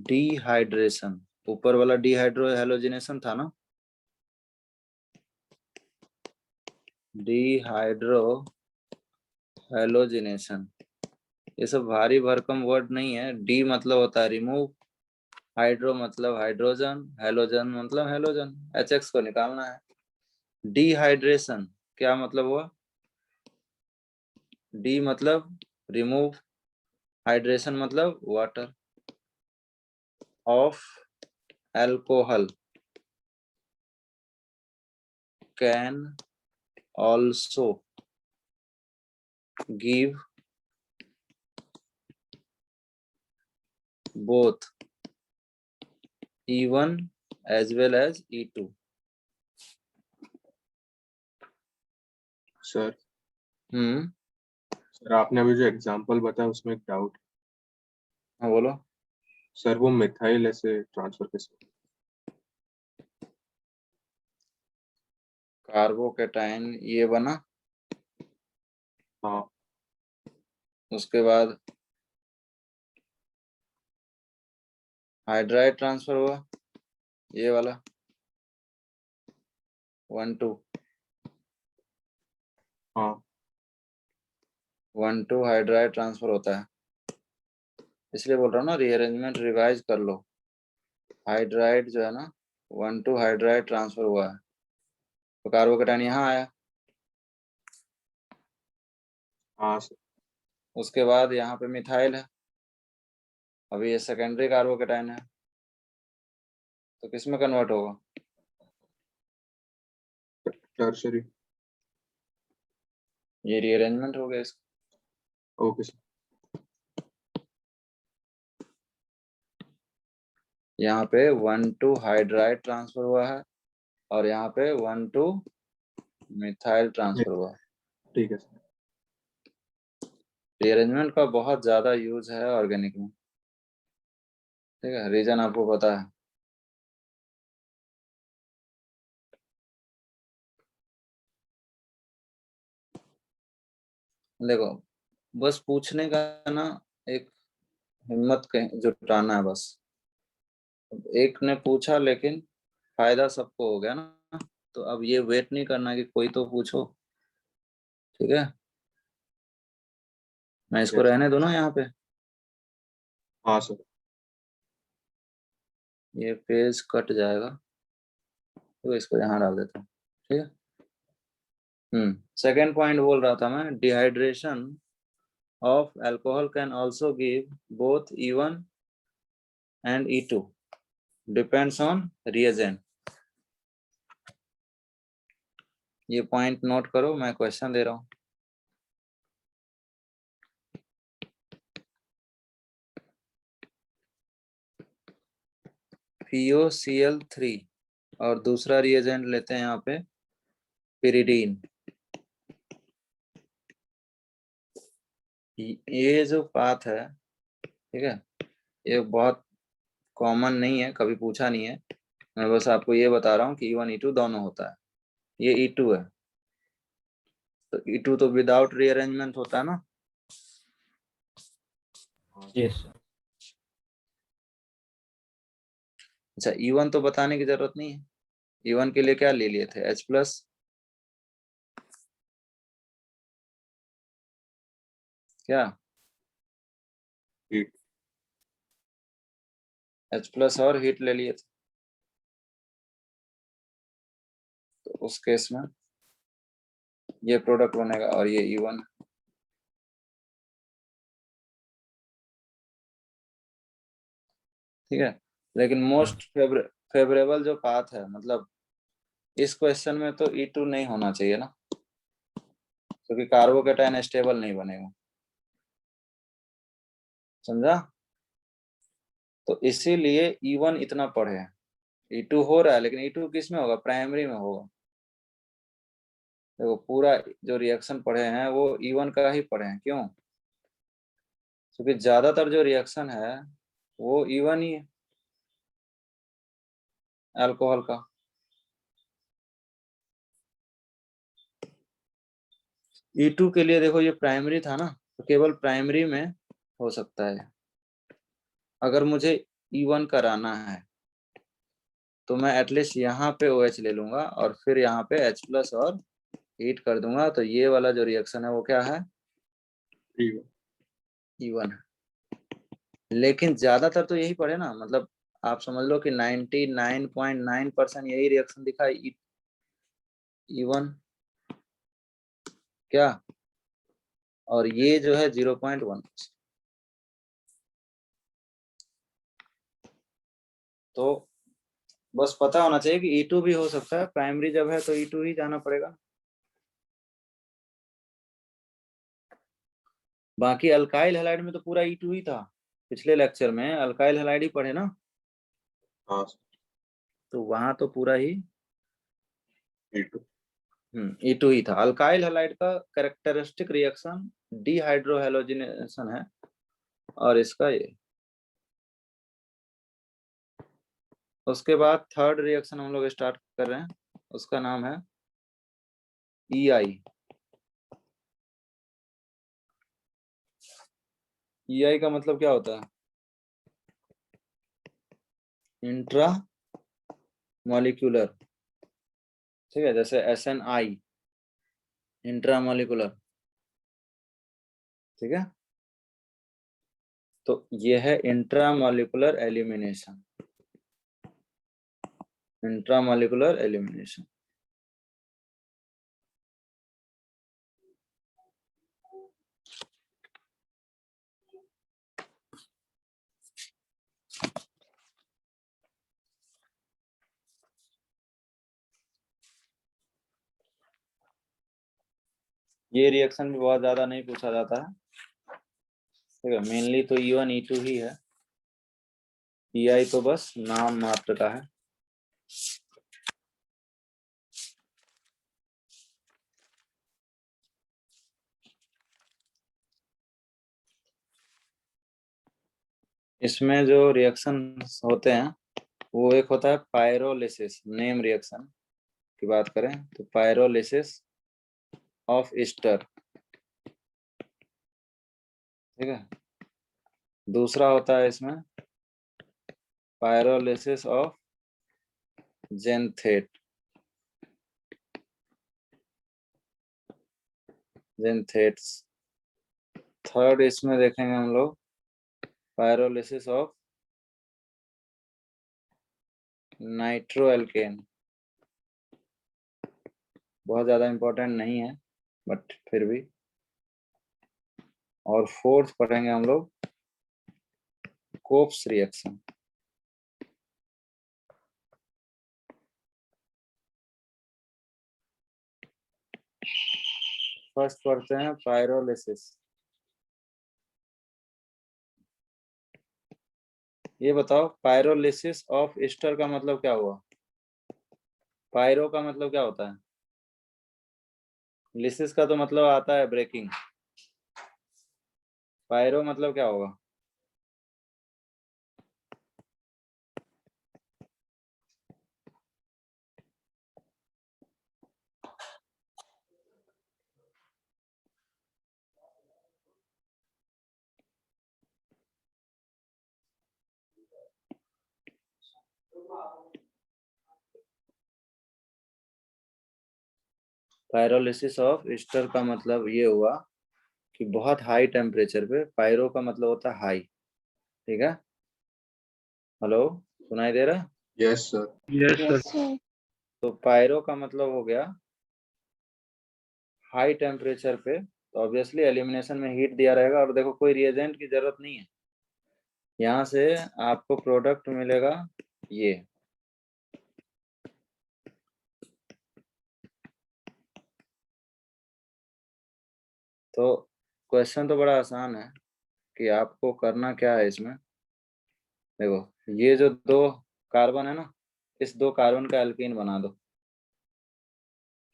डिहाइड्रेशन, ऊपर वाला डिहाइड्रो हेलोजिनेशन था ना, डिहाइड्रो हेलोजिनेशन। ये सब भारी भरकम वर्ड नहीं है। डी मतलब होता है रिमूव, हाइड्रो मतलब हाइड्रोजन, हेलोजन मतलब हेलोजन, HX को निकालना है। डिहाइड्रेशन क्या मतलब हुआ, डी मतलब रिमूव, हाइड्रेशन मतलब water of alcohol can also give both E1 as well as E2। Sir hmm, sir आपने अभी जो एग्जांपल बताया उसमें एक डाउट। हाँ बोलो। सर वो मिथाइल ऐसे ट्रांसफर कैसे? कार्बोकेटाइन ये बना, हाँ उसके बाद हाइड्राइड ट्रांसफर हुआ, ये वाला 1,2 हाँ 1,2 हाइड्राइड ट्रांसफर होता है, इसलिए बोल रहा हूँ ना रीअरेंजमेंट रिवाइज कर लो। हाइड्राइड जो है ना 1,2 हाइड्राइड ट्रांसफर हुआ है, तो कार्बोकेटाइन यहाँ आया, हाँ सर। उसके बाद यहाँ पे मिथाइल है, अभी ये सेकेंडरी कार्बोकेटाइन है, तो किस में कन्वर्ट होगा, टर्शरी। ये रीअरेंजमेंट हो गया इसका। Okay sir. यहाँ पे 1,2 हाइड्राइड ट्रांसफर हुआ है और यहाँ पे 1,2 मिथाइल ट्रांसफर हुआ है। ठीक है सर। रीअरेंजमेंट का बहुत ज्यादा यूज है ऑर्गेनिक में, ठीक है, रीजन आपको पता है। देखो बस पूछने का ना, एक हिम्मत जुटाना है बस। एक ने पूछा लेकिन फायदा सबको हो गया ना, तो अब ये वेट नहीं करना कि कोई तो पूछो, ठीक है। मैं इसको Yes. रहने दूं ना यहाँ पे, हाँ सर। ये पेज कट जाएगा, तो इसको यहाँ डाल देता हूँ, ठीक है। सेकेंड पॉइंट बोल रहा था मैं, dehydration of alcohol can also give both E1 and E2 depends on reagent. ये पॉइंट नोट करो, मैं क्वेश्चन दे रहा हूँ। POCl3 और दूसरा रिएजेंट लेते हैं यहाँ पे पिरिडीन। ये जो पाथ है, ठीक है, ये बहुत कॉमन नहीं है, कभी पूछा नहीं है, मैं बस आपको ये बता रहा हूँ कि E1 E2 दोनों होता है। ये E2 है, तो E2 तो विदाउट रीअरेंजमेंट होता है ना। Yes sir. अच्छा, E1 तो बताने की जरूरत नहीं है। E1 के लिए क्या ले लिए थे, H+, क्या हीट। H+ और हीट ले लिए थे। तो उस केस में ये प्रोडक्ट बनेगा और ये E1। ठीक है, लेकिन मोस्ट फेवरेबल जो पाथ है, मतलब इस क्वेश्चन में तो E2 नहीं होना चाहिए ना, क्योंकि कार्बोकेटायन स्टेबल नहीं बनेगा, समझा। तो इसीलिए E1 इतना पढ़े हैं। E2 हो रहा है, लेकिन E2 किस में होगा, प्राइमरी में होगा। देखो पूरा जो रिएक्शन पढ़े हैं वो E1 का ही पढ़े हैं, क्यों, क्योंकि ज्यादातर जो रिएक्शन है वो E1 ही है अल्कोहल का। E2 के लिए देखो ये प्राइमरी था ना, तो केवल प्राइमरी में हो सकता है। अगर मुझे E1 कराना है तो मैं एटलीस्ट यहाँ पे OH ले लूंगा और फिर यहाँ पे H+ और हीट कर दूंगा, तो ये वाला जो रिएक्शन है वो क्या है, E1 है। लेकिन ज्यादातर तो यही पढ़े ना, मतलब आप समझ लो कि 99.9% यही रिएक्शन दिखा है E1 क्या, और ये जो है 0.1। तो बस पता होना चाहिए कि E2 भी हो सकता है, प्राइमरी जब है तो E2 ही जाना पड़ेगा। बाकी अल्काइल हैलाइड में तो पूरा E2 ही था, पिछले लेक्चर में अल्काइल हैलाइड ही पढ़े ना, हाँ तो वहां तो पूरा ही E2। E2 ही था। अल्काइल हैलाइड का कैरेक्टरिस्टिक रिएक्शन डिहाइड्रोहैलोजिनेशन है, और इसका ये। उसके बाद थर्ड रिएक्शन हम लोग स्टार्ट कर रहे हैं, उसका नाम है EI। EI का मतलब क्या होता है, इंट्रा मॉलिक्यूलर, ठीक है, जैसे SNI इंट्रा मॉलिक्यूलर, ठीक है। तो ये है intra molecular elimination, intra molecular elimination. ये रिएक्शन भी बहुत ज्यादा नहीं पूछा जाता है, ठीक है, मेनली तो E1 E2 ही है, EI तो बस नाम मात्र का है। इसमें जो रिएक्शन होते हैं वो एक होता है पायरोलिसिस, नेम रिएक्शन की बात करें तो पायरोलिसिस ऑफ ईस्टर, ठीक है। दूसरा होता है इसमें पायरोलिसिस ऑफ जेंथेट, जेंथेट्स। थर्ड इसमें देखेंगे हम लोग पायरोलिसिस ऑफ नाइट्रो एल्केन, बहुत ज्यादा इम्पोर्टेंट नहीं है बट फिर भी। और फोर्थ पढ़ेंगे हम लोग कोप्स रिएक्शन। फर्स्ट पढ़ते हैं पायरोलिसिस। ये बताओ पायरोलिसिस ऑफ ईस्टर का मतलब क्या हुआ? पायरो का मतलब क्या होता है? लिसिस का तो मतलब आता है ब्रेकिंग। पायरो मतलब क्या होगा? पायरोलिसिस ऑफ ईस्टर का मतलब ये हुआ कि बहुत हाई टेम्परेचर पे, पायरो का मतलब होता है हाई, ठीक है? हेलो, सुनाई दे रहा है? Yes sir. Yes yes sir. Sir. तो पायरो का मतलब हो गया हाई टेम्परेचर पे, तो ऑब्वियसली एलिमिनेशन में हीट दिया रहेगा। और देखो कोई रिएजेंट की जरूरत नहीं है, यहाँ से आपको प्रोडक्ट मिलेगा ये। तो क्वेश्चन तो बड़ा आसान है कि आपको करना क्या है इसमें। देखो ये जो दो कार्बन है ना, इस दो कार्बन का एल्कीन बना दो,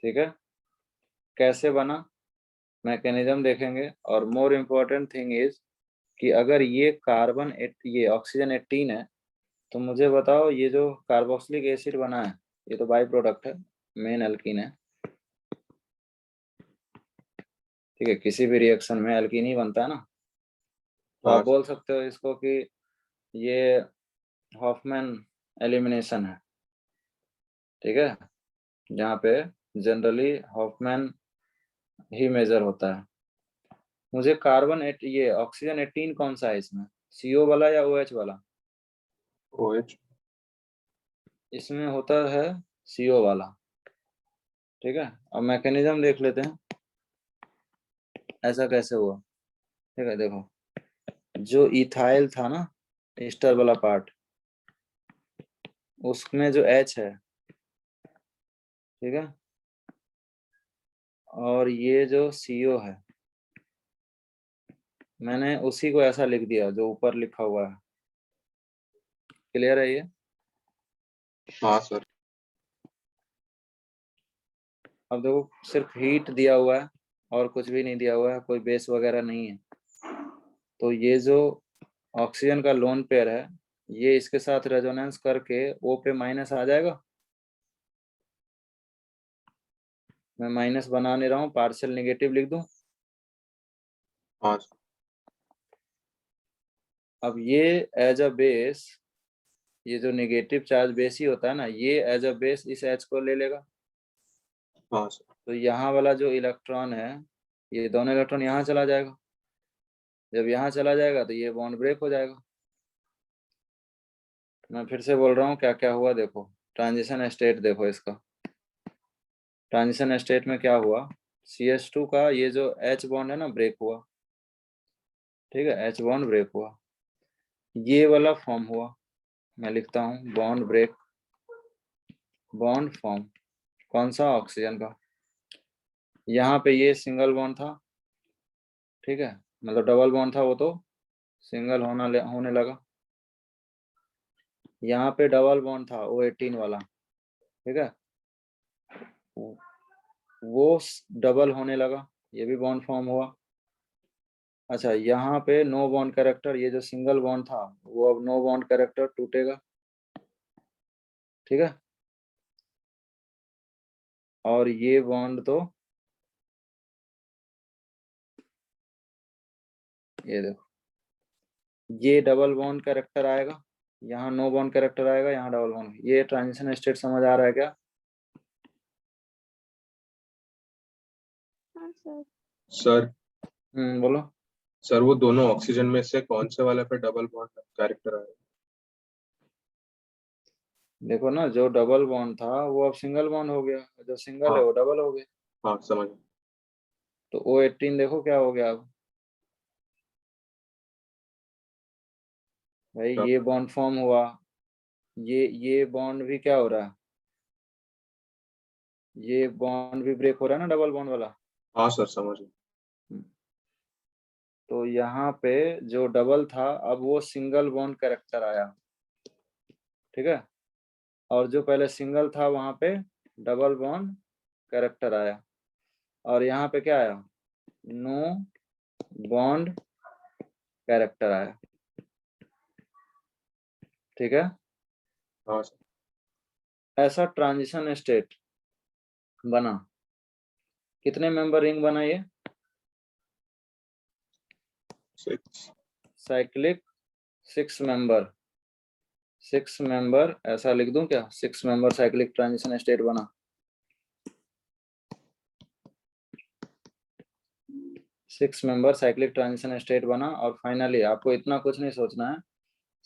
ठीक है? कैसे बना, मैकेनिज्म देखेंगे। और मोर इम्पोर्टेंट थिंग इज कि अगर ये कार्बन ये ऑक्सीजन 18 है, तो मुझे बताओ ये जो कार्बोक्सिलिक एसिड बना है, ये तो बाई प्रोडक्ट है, मेन एल्कीन है, ठीक है? किसी भी रिएक्शन में एल्कीन ही बनता है ना। तो हाँ आप बोल सकते हो इसको कि ये हॉफमैन एलिमिनेशन है, ठीक है? जहाँ पे जनरली हॉफमैन ही मेजर होता है। मुझे कार्बन ये ऑक्सीजन 18 कौन सा है इसमें, CO वाला या OH वाला? OH। इसमें होता है CO वाला, ठीक है? अब मैकेनिज्म देख लेते हैं ऐसा कैसे हुआ, ठीक है? देखो जो इथाइल था ना, ईस्टर वाला पार्ट, उसमें जो H है, ठीक है? और ये जो CO है, मैंने उसी को ऐसा लिख दिया जो ऊपर लिखा हुआ है। क्लियर है ये? हाँ सर। अब देखो सिर्फ हीट दिया हुआ है और कुछ भी नहीं दिया हुआ है, कोई बेस वगैरह नहीं है। तो ये जो ऑक्सीजन का लोन पेयर है, ये इसके साथ रेजोनेंस करके O पे माइनस आ जाएगा। मैं माइनस बना नहीं रहा हूँ, पार्शियल नेगेटिव लिख दूं। हाँ सर। अब ये एज अ बेस, ये जो नेगेटिव चार्ज बेस ही होता है ना, ये एज अ बेस इस H को ले लेगा। हाँ सर। तो यहाँ वाला जो इलेक्ट्रॉन है, ये दोनों इलेक्ट्रॉन यहाँ चला जाएगा। जब यहाँ चला जाएगा तो ये बॉन्ड ब्रेक हो जाएगा। मैं फिर से बोल रहा हूँ क्या क्या हुआ, देखो ट्रांजिशन स्टेट देखो इसका। ट्रांजिशन स्टेट में क्या हुआ, CH2 का ये जो H बॉन्ड है ना, ब्रेक हुआ, ठीक है? H बॉन्ड ब्रेक हुआ, ये वाला फॉर्म हुआ। मैं लिखता हूँ बॉन्ड ब्रेक, बॉन्ड फॉर्म कौन सा, ऑक्सीजन का। यहाँ पे ये सिंगल बॉन्ड था, ठीक है? मतलब डबल बॉन्ड था, वो तो सिंगल होने लगा। यहाँ पे डबल बॉन्ड था O18 वाला, ठीक है? वो डबल होने लगा, ये भी बॉन्ड फॉर्म हुआ। अच्छा यहाँ पे नो बॉन्ड कैरेक्टर, ये जो सिंगल बॉन्ड था वो अब नो बॉन्ड कैरेक्टर टूटेगा, ठीक है? और ये बॉन्ड तो ये देखो, ये डबल बॉन्ड कैरेक्टर आएगा, यहाँ नो बॉन्ड कैरेक्टर आएगा, यहाँ डबल बॉन्ड। ये ट्रांजिशन स्टेट समझ आ रहा है क्या? हाँ सर। सर बोलो। सर वो दोनों ऑक्सीजन में से कौन से वाले पे डबल बॉन्ड कैरेक्टर आएगा? देखो ना, जो डबल बॉन्ड था वो अब सिंगल बॉन्ड हो गया, जो सिंगल है हाँ। वो डबल हो गया। हाँ समझ गया। तो O18 देखो क्या हो गया अब भाई, क्या? ये बॉन्ड फॉर्म हुआ, ये बॉन्ड भी क्या हो रहा है, ये बॉन्ड भी ब्रेक हो रहा है ना, डबल बॉन्ड वाला। हाँ सर समझ गया। तो यहाँ पे जो डबल था अब वो सिंगल बॉन्ड कैरेक्टर आया, ठीक है, और जो पहले सिंगल था वहां पे डबल बॉन्ड कैरेक्टर आया, और यहाँ पे क्या आया, नो बॉन्ड कैरेक्टर आया, ठीक है। हाँ सर। ऐसा ट्रांजिशन स्टेट बना, कितने मेंबर रिंग बना ये, 6। साइक्लिक 6 मेंबर, ऐसा लिख दूं क्या, 6 मेंबर साइक्लिक ट्रांजिशन स्टेट बना। 6 मेंबर साइक्लिक ट्रांजिशन स्टेट बना, और फाइनली आपको इतना कुछ नहीं सोचना है,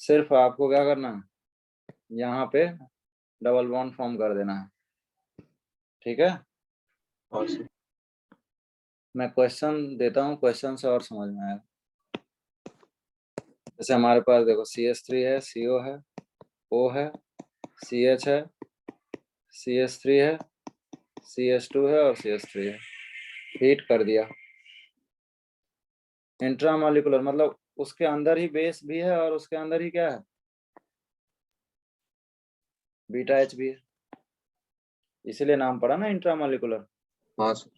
सिर्फ आपको क्या करना है, यहाँ पे डबल बॉन्ड फॉर्म कर देना है, ठीक है। हाँ सर। मैं क्वेश्चन देता हूँ, क्वेश्चन से और समझ में आएगा। जैसे हमारे पास देखो CH3 है, CO है, O है, CH है, CH3 है, CH2 है और CH3 है, हीट कर दिया। इंट्रामॉलिक्यूलर मतलब उसके अंदर ही बेस भी है और उसके अंदर ही क्या है, बीटा H भी है, इसीलिए नाम पड़ा ना इंट्रामॉलिक्यूलर। हाँ सर।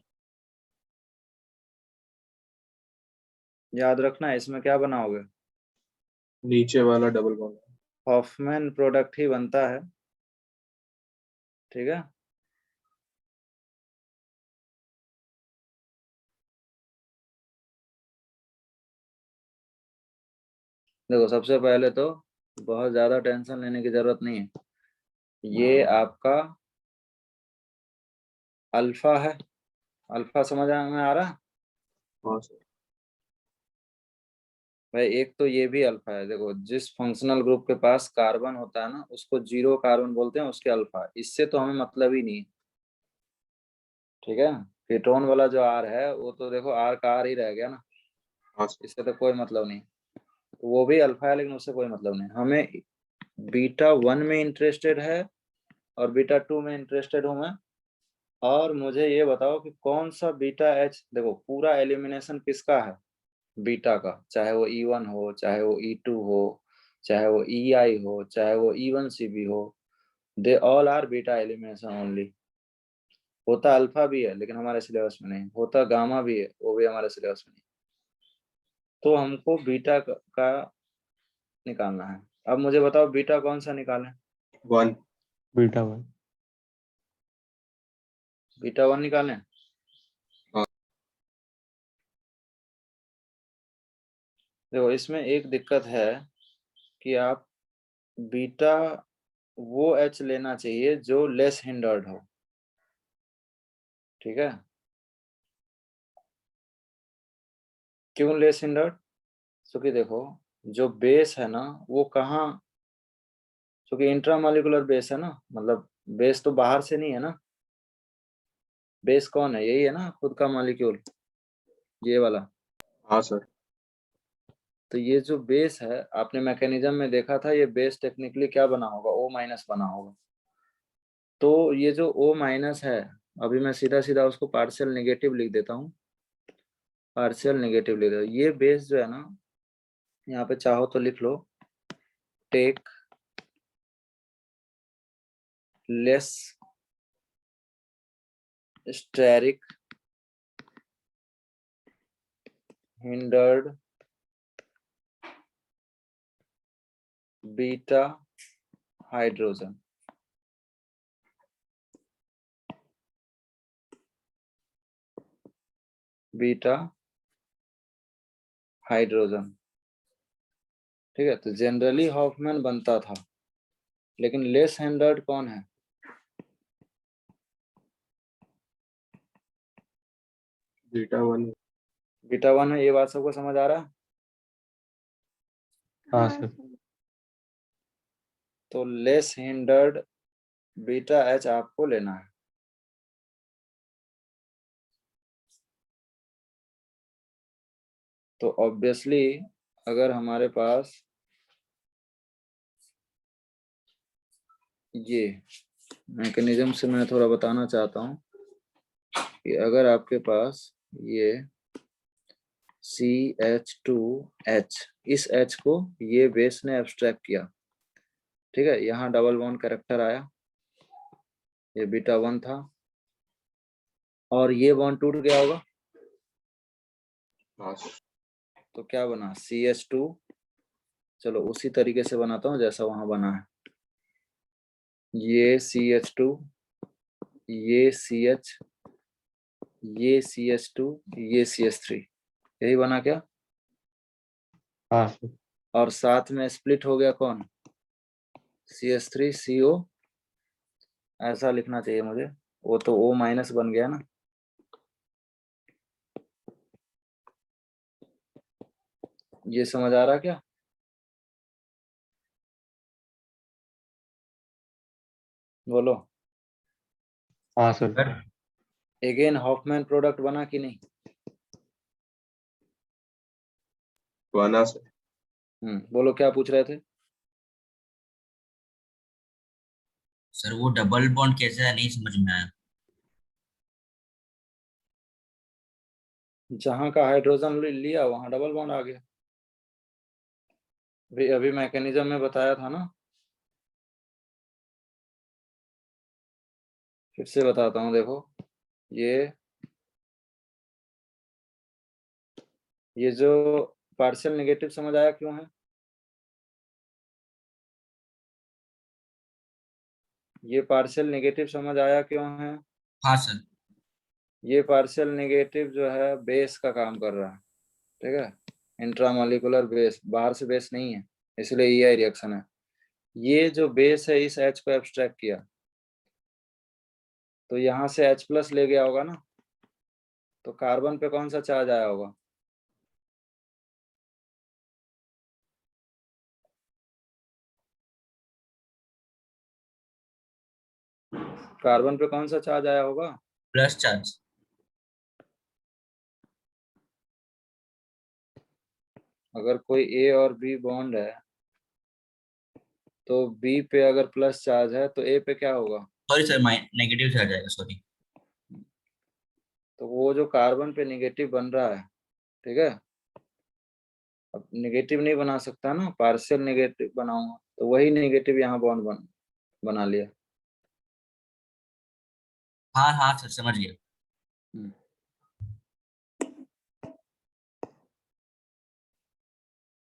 याद रखना इसमें क्या बनाओगे, नीचे वाला डबल बॉन्ड। हॉफमैन प्रोडक्ट ही बनता है, ठीक है। देखो सबसे पहले तो बहुत ज्यादा टेंशन लेने की जरूरत नहीं है, ये आपका अल्फा है, अल्फा समझ में आ रहा है हाँ सर। भाई। एक तो ये भी अल्फा है, देखो जिस फंक्शनल ग्रुप के पास कार्बन होता है ना उसको 0 कार्बन बोलते हैं, उसके अल्फा, इससे तो हमें मतलब ही नहीं, ठीक है। कीटोन वाला जो R है वो तो देखो R का R ही रह गया ना, हाँ सर। इससे तो कोई मतलब नहीं, तो वो भी अल्फा है लेकिन उससे कोई मतलब नहीं। हमें β1 में इंटरेस्टेड है और β2 में इंटरेस्टेड हूँ मैं, और मुझे ये बताओ कि कौन सा बीटा H, देखो पूरा एलिमिनेशन किसका है, बीटा का, चाहे वो E1 हो, चाहे वो E2 हो, चाहे वो EI हो, चाहे वो E1CB हो, they all are beta elimination only. होता अल्फा भी है लेकिन हमारे सिलेबस में नहीं, होता गामा भी है वो भी हमारे सिलेबस में नहीं, तो हमको बीटा का निकालना है। अब मुझे बताओ बीटा कौन सा निकालें, 1। β1 β1 निकालें। हाँ। देखो इसमें एक दिक्कत है कि आप बीटा वो H लेना चाहिए जो लेस हिंडर्ड हो, ठीक है। क्यों लेस हिंडर्ड, क्योंकि देखो जो बेस है ना वो कहाँ, क्योंकि इंट्रामॉलिक्यूलर बेस है ना, मतलब बेस तो बाहर से नहीं है ना, बेस कौन है, यही है ना खुद का मॉलिक्यूल, ये वाला। हाँ सर। तो ये जो बेस है आपने मैकेनिज्म में देखा था, ये बेस टेक्निकली क्या बना होगा, O- बना होगा। तो ये जो O- है, अभी मैं सीधा सीधा उसको पार्शियल नेगेटिव लिख देता हूँ, पार्शियल नेगेटिव लिख देता हूँ। ये बेस जो है ना, यहाँ पे चाहो तो लिख लो, take less steric hindered beta hydrogen, beta hydrogen, ठीक है। तो जनरली हॉफमैन बनता था, लेकिन लेस हिंडर्ड कौन है, β1। β1 है, ये बात सबको समझ आ रहा है। हाँ सर तो लेस हिंडर्ड बीटा एच आपको लेना है। तो ऑब्वियसली अगर हमारे पास ये मैकेनिज्म से मैं थोड़ा बताना चाहता हूँ कि अगर आपके पास ये CH2H, इस H को ये बेस ने एब्स्ट्रैक्ट किया, ठीक है, यहाँ डबल बॉन्ड कैरेक्टर आया, ये बीटा 1 था और ये बॉन्ड टूट गया होगा, हाँ तो क्या बना CH2। चलो उसी तरीके से बनाता हूँ जैसा वहां बना है, ये CH2, ये CH, ये CH2, ये CH3, यही बना क्या? हाँ सर। और साथ में स्प्लिट हो गया कौन? CH3CO, ऐसा लिखना चाहिए मुझे, वो तो O माइनस बन गया ना। ये समझ आ रहा क्या? बोलो। हाँ sir. Sir again Hofmann product बना कि नहीं? बना सर। बोलो क्या पूछ रहे थे? सर वो डबल बॉन्ड कैसे है नहीं समझ में आया। जहां का हाइड्रोजन लिया वहां डबल बॉन्ड आ गया। अभी मैकेनिज्म में बताया था ना, फिर से बताता हूँ, देखो ये जो पार्शियल नेगेटिव समझ आया क्यों है? ये पार्शियल नेगेटिव समझ आया क्यों है? हाँ सर। ये पार्शियल नेगेटिव जो है बेस का काम कर रहा है, ठीक है, इंट्रामोलिकुलर बेस, बाहर से बेस नहीं है, इसलिए ये रिएक्शन है। ये जो बेस है इस H को एब्स्ट्रैक्ट किया, तो यहाँ से H प्लस ले गया होगा ना, तो कार्बन पे कौन सा चार्ज आया होगा? कार्बन पे कौन सा चार्ज आया होगा? Plus charge. अगर कोई A और B बॉन्ड है तो B पे अगर प्लस चार्ज है तो A पे क्या होगा? सॉरी सर नेगेटिव से आ जाएगा सॉरी। तो वो जो कार्बन पे नेगेटिव बन रहा है, ठीक है, अब नेगेटिव नहीं बना सकता ना, पार्शियल नेगेटिव बनाऊंगा, तो वही नेगेटिव यहाँ बॉन्ड बना लिया। हाँ हाँ सर समझ गया। हम्म।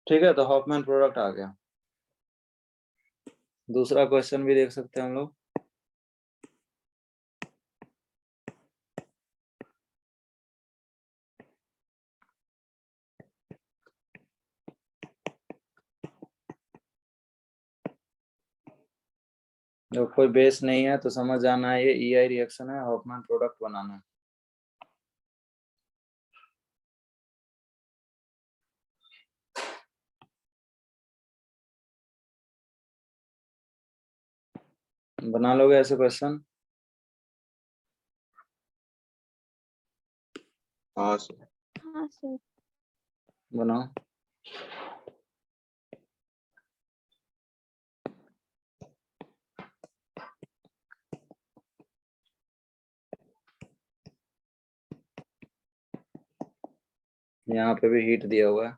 ठीक है, तो हॉफमैन प्रोडक्ट आ गया। दूसरा क्वेश्चन भी देख सकते हैं हम लोग। जब कोई बेस नहीं है तो समझ जाना है ये EI रिएक्शन है, हॉफमैन प्रोडक्ट बनाना है। बना लोगे ऐसे क्वेश्चन? हाँ सर। हाँ सर। बनाओ। यहाँ पे भी हीट दिया हुआ है।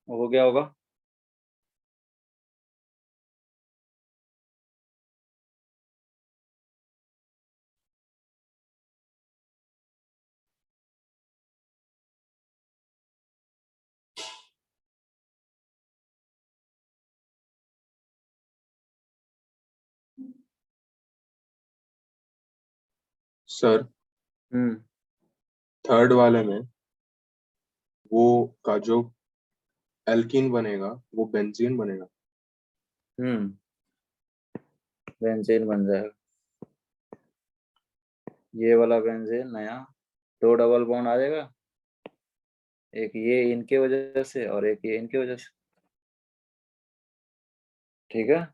हो गया होगा। सर थर्ड वाले में वो का जो एल्कीन बनेगा वो बेंजीन बनेगा। बेंजीन बन जाएगा। ये वाला बेंजीन नया 2 डबल बॉन्ड आ जाएगा, एक ये इनके वजह से और एक ये इनके वजह से। ठीक है,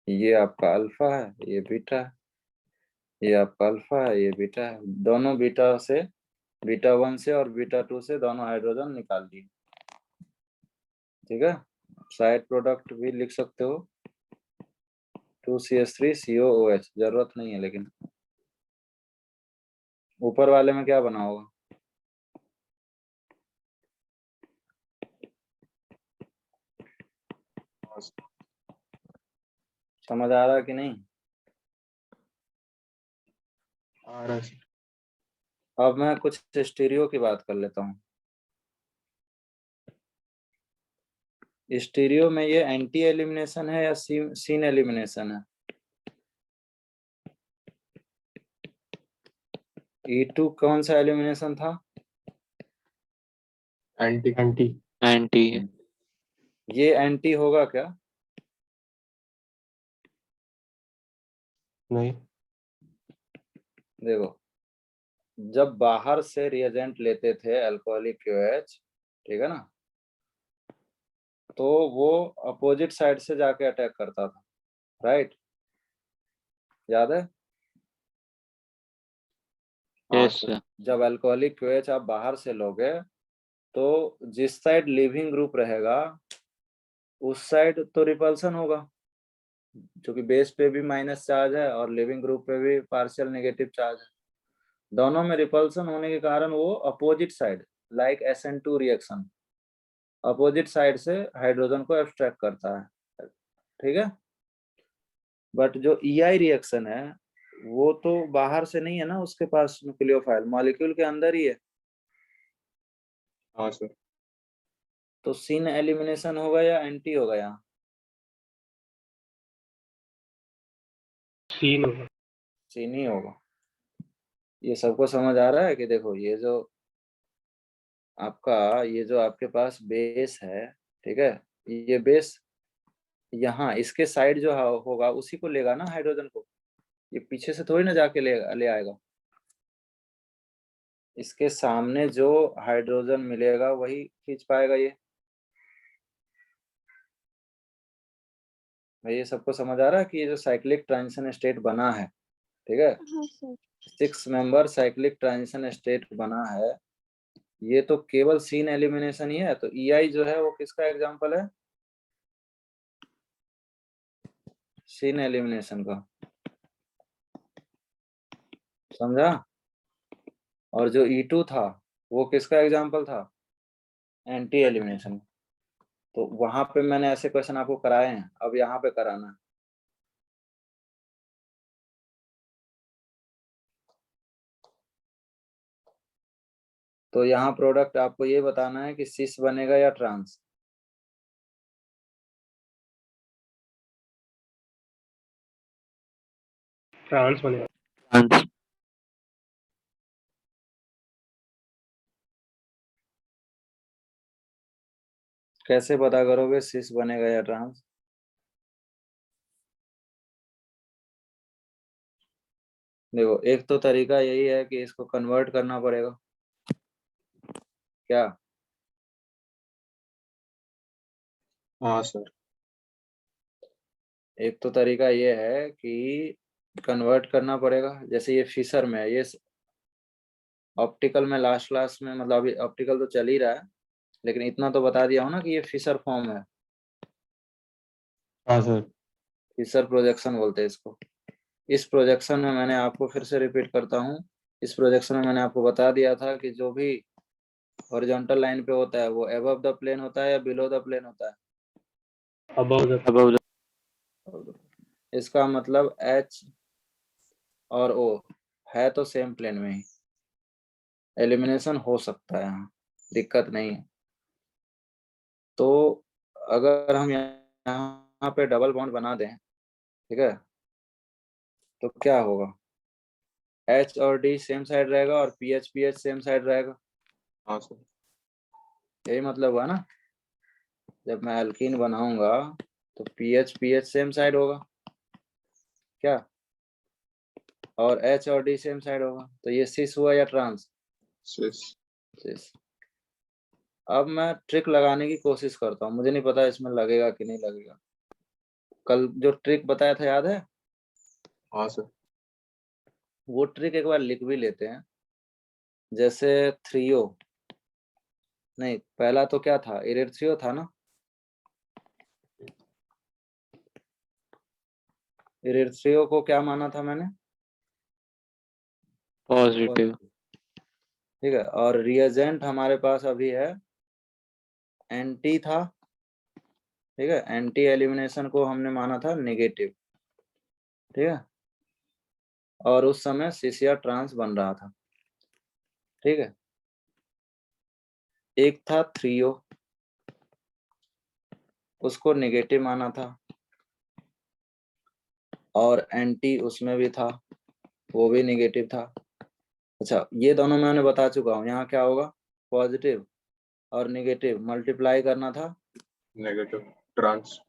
ये आपका अल्फा है, ये बीटा है, ये आपका अल्फा है, ये बीटा है। दोनों बीटा से, बीटा 1 से और बीटा 2 से दोनों हाइड्रोजन निकाल दिए। ठीक है, साइड प्रोडक्ट भी लिख सकते हो 2CH3COOH, जरूरत नहीं है लेकिन। ऊपर वाले में क्या बना होगा? समझ आ रहा कि नहीं? आ रहा है सर। अब मैं कुछ स्टीरियो की बात कर लेता हूँ। स्टीरियो में ये एंटी एलिमिनेशन है या सीन एलिमिनेशन है? E2 कौन सा एलिमिनेशन था? एंटी एंटी एंटी है। ये एंटी होगा क्या? नहीं। देखो, जब बाहर से रिएजेंट लेते थे अल्कोहलिक QH, ठीक है ना, तो वो अपोजिट साइड से जाके अटैक करता था, राइट? याद है? हाँ, यस तो सर। जब अल्कोहलिक QH आप बाहर से लोगे तो जिस साइड लिविंग ग्रुप रहेगा उस साइड तो रिपल्सन होगा, क्योंकि बेस पे भी माइनस चार्ज है और लिविंग ग्रुप पे भी पार्शियल नेगेटिव चार्ज है। दोनों में रिपल्सन होने के कारण वो opposite side, like SN2 reaction, opposite side से हाइड्रोजन को एब्स्ट्रैक्ट करता है। ठीक है, बट जो EI रिएक्शन है वो तो बाहर से नहीं है ना, उसके पास न्यूक्लियोफाइल मॉलिक्यूल के अंदर ही है। हाँ सर। तो सीन एलिमिनेशन होगा या एंटी होगा? यहाँ सीन होगा। सीन ही होगा। ये सबको समझ आ रहा है कि देखो, ये जो आपके पास बेस है, ठीक है, ये बेस यहाँ इसके साइड जो होगा उसी को लेगा ना हाइड्रोजन को, ये पीछे से थोड़ी ना जाके ले आएगा। इसके सामने जो हाइड्रोजन मिलेगा वही खींच पाएगा ये। भाई ये सबको समझ आ रहा है कि ये जो साइक्लिक ट्रांजिशन स्टेट बना है, ठीक है, 6 मेंबर साइक्लिक ट्रांजिशन स्टेट बना है, ये तो केवल सीन एलिमिनेशन ही है। तो EI जो है वो किसका एग्जांपल है? सीन एलिमिनेशन का, समझा? और जो E2 था वो किसका एग्जांपल था? Anti elimination. तो वहां पे मैंने ऐसे क्वेश्चन आपको कराए हैं, अब यहाँ पे कराना है। तो यहाँ प्रोडक्ट आपको ये बताना है कि सिस बनेगा या ट्रांस। ट्रांस बनेगा। ट्रांस। कैसे पता करोगे सिस बनेगा या ट्रांस? देखो, एक तो तरीका यही है कि इसको कन्वर्ट करना पड़ेगा। क्या? हाँ सर। एक तो तरीका ये है कि कन्वर्ट करना पड़ेगा, जैसे ये फिशर में है, ये ऑप्टिकल में लास्ट में, मतलब अभी ऑप्टिकल तो चल ही रहा है, लेकिन इतना तो बता दिया हो ना कि ये फिशर फॉर्म है। हाँ सर। फिशर प्रोजेक्शन बोलते हैं इसको। इस प्रोजेक्शन में मैंने आपको फिर से रिपीट करता हूँ, इस प्रोजेक्शन में मैंने आपको बता दिया था कि जो भी हॉरिजॉन्टल लाइन पे होता है वो अबव द प्लेन होता है या बिलो द प्लेन होता है? Above the. इसका मतलब H और O है तो सेम प्लेन में ही, एलिमिनेशन हो सकता है, यहाँ दिक्कत नहीं है। तो अगर हम यहाँ पे डबल बॉन्ड बना दें, ठीक है, तो क्या होगा? H और D सेम साइड रहेगा और PH सेम साइड रहेगा। हाँ सर। यही मतलब हुआ ना, जब मैं एल्कीन बनाऊंगा तो PH सेम साइड होगा क्या, और H और D सेम साइड होगा, तो ये सिस हुआ या ट्रांस? सिस। सिस। अब मैं ट्रिक लगाने की कोशिश करता हूँ, मुझे नहीं पता इसमें लगेगा कि नहीं लगेगा। कल जो ट्रिक बताया था याद है? हाँ सर। वो ट्रिक एक बार लिख भी लेते हैं। जैसे थ्रियो, नहीं पहला तो क्या था, इरेथ्रियो था ना। इरेथ्रियो को क्या माना था मैंने? पॉजिटिव। ठीक है, और रिएजेंट हमारे पास अभी है एंटी था, ठीक है, एंटी एलिमिनेशन को हमने माना था नेगेटिव, ठीक है, और उस समय सिसिया ट्रांस बन रहा था, ठीक है। एक था थ्रियो, उसको नेगेटिव माना था, और एंटी उसमें भी था, वो भी नेगेटिव था। अच्छा, ये दोनों मैंने बता चुका हूँ। यहाँ क्या होगा, पॉजिटिव और नेगेटिव मल्टीप्लाई करना था, नेगेटिव ट्रांस।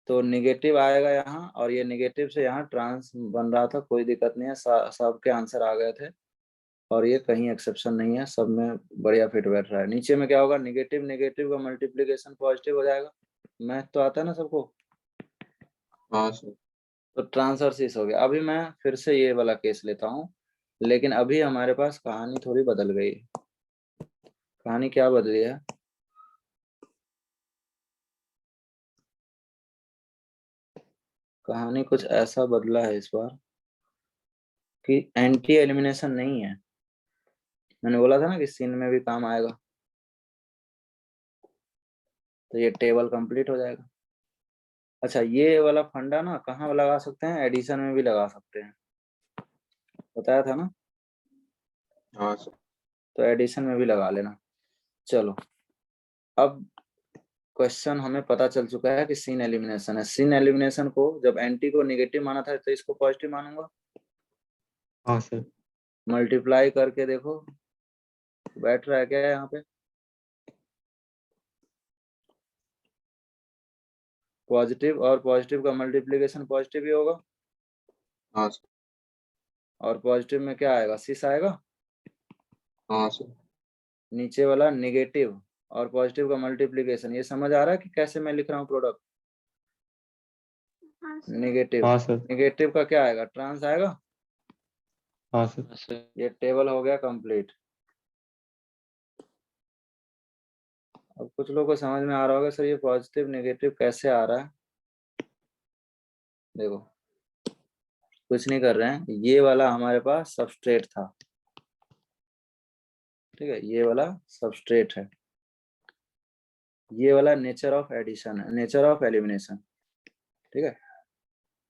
तो नेगेटिव आएगा यहाँ, और ये नेगेटिव से यहाँ ट्रांस बन रहा था, कोई दिक्कत नहीं है, सबके आंसर आ गए थे, और ये कहीं एक्सेप्शन नहीं है, सब में बढ़िया फिट बैठ रहा है। नीचे में क्या होगा, नेगेटिव नेगेटिव का मल्टीप्लिकेशन पॉजिटिव हो जाएगा। मैथ तो आता है ना सबको, हाँ सर। तो ट्रांसफर सिस हो गया। अभी मैं फिर से ये वाला केस लेता हूँ, लेकिन अभी हमारे पास कहानी थोड़ी बदल गई है। कहानी क्या बदली है, कहानी कुछ ऐसा बदला है इस बार कि एंटी एलिमिनेशन नहीं है। मैंने बोला था ना कि सीन में भी काम आएगा, तो ये टेबल कंप्लीट हो जाएगा। अच्छा, ये वाला फंडा ना कहाँ लगा सकते हैं, एडिशन में भी लगा सकते हैं, बताया था ना, हाँ सर। तो एडिशन में भी लगा लेना। चलो, अब क्वेश्चन हमें पता चल चुका है कि सीन एलिमिनेशन है। सीन एलिमिनेशन को जब एंटी को नेगेटिव माना था, तो इसको पॉजिटिव मानूंगा। हाँ सर। मल्टीप्लाई करके देखो बैठ रहा है क्या यहाँ पे, पॉजिटिव और पॉजिटिव का मल्टीप्लिकेशन पॉजिटिव ही होगा, हाँ सर। और पॉजिटिव में क्या आएगा, सिस आएगा। हाँ सर। नीचे वाला नेगेटिव और पॉजिटिव का मल्टीप्लिकेशन, ये समझ आ रहा है कि कैसे मैं लिख रहा हूँ प्रोडक्ट। नेगेटिव, हाँ सर। नेगेटिव का क्या आएगा, ट्रांस आएगा। हाँ सर। सर ये टेबल हो गया कंप्लीट। अब कुछ लोगों को समझ में आ रहा होगा, सर ये पॉजिटिव नेगेटिव कैसे आ रहा है। देखो, कुछ नहीं कर रहे हैं, ये वाला हमारे पास सबस्ट्रेट था, ठीक है, ये वाला सबस्ट्रेट है, ये वाला नेचर ऑफ एडिशन है, नेचर ऑफ एलिमिनेशन, ठीक है।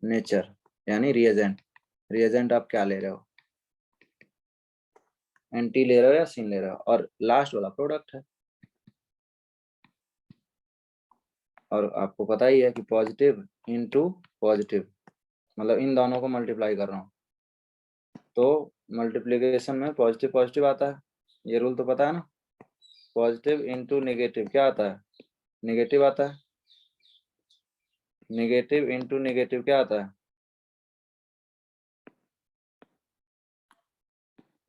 नेचर यानी रिएजेंट, रिएजेंट आप क्या ले रहे हो, एंटी ले रहे हो या सीन ले रहे हो, और लास्ट वाला प्रोडक्ट है। और आपको पता ही है कि पॉजिटिव इनटू पॉजिटिव, मतलब इन दोनों को मल्टीप्लाई कर रहा हूँ, तो मल्टीप्लिकेशन में पॉजिटिव पॉजिटिव आता है, ये रूल तो पता है ना। पॉजिटिव इनटू नेगेटिव क्या आता है, नेगेटिव आता है। नेगेटिव इनटू नेगेटिव क्या आता है,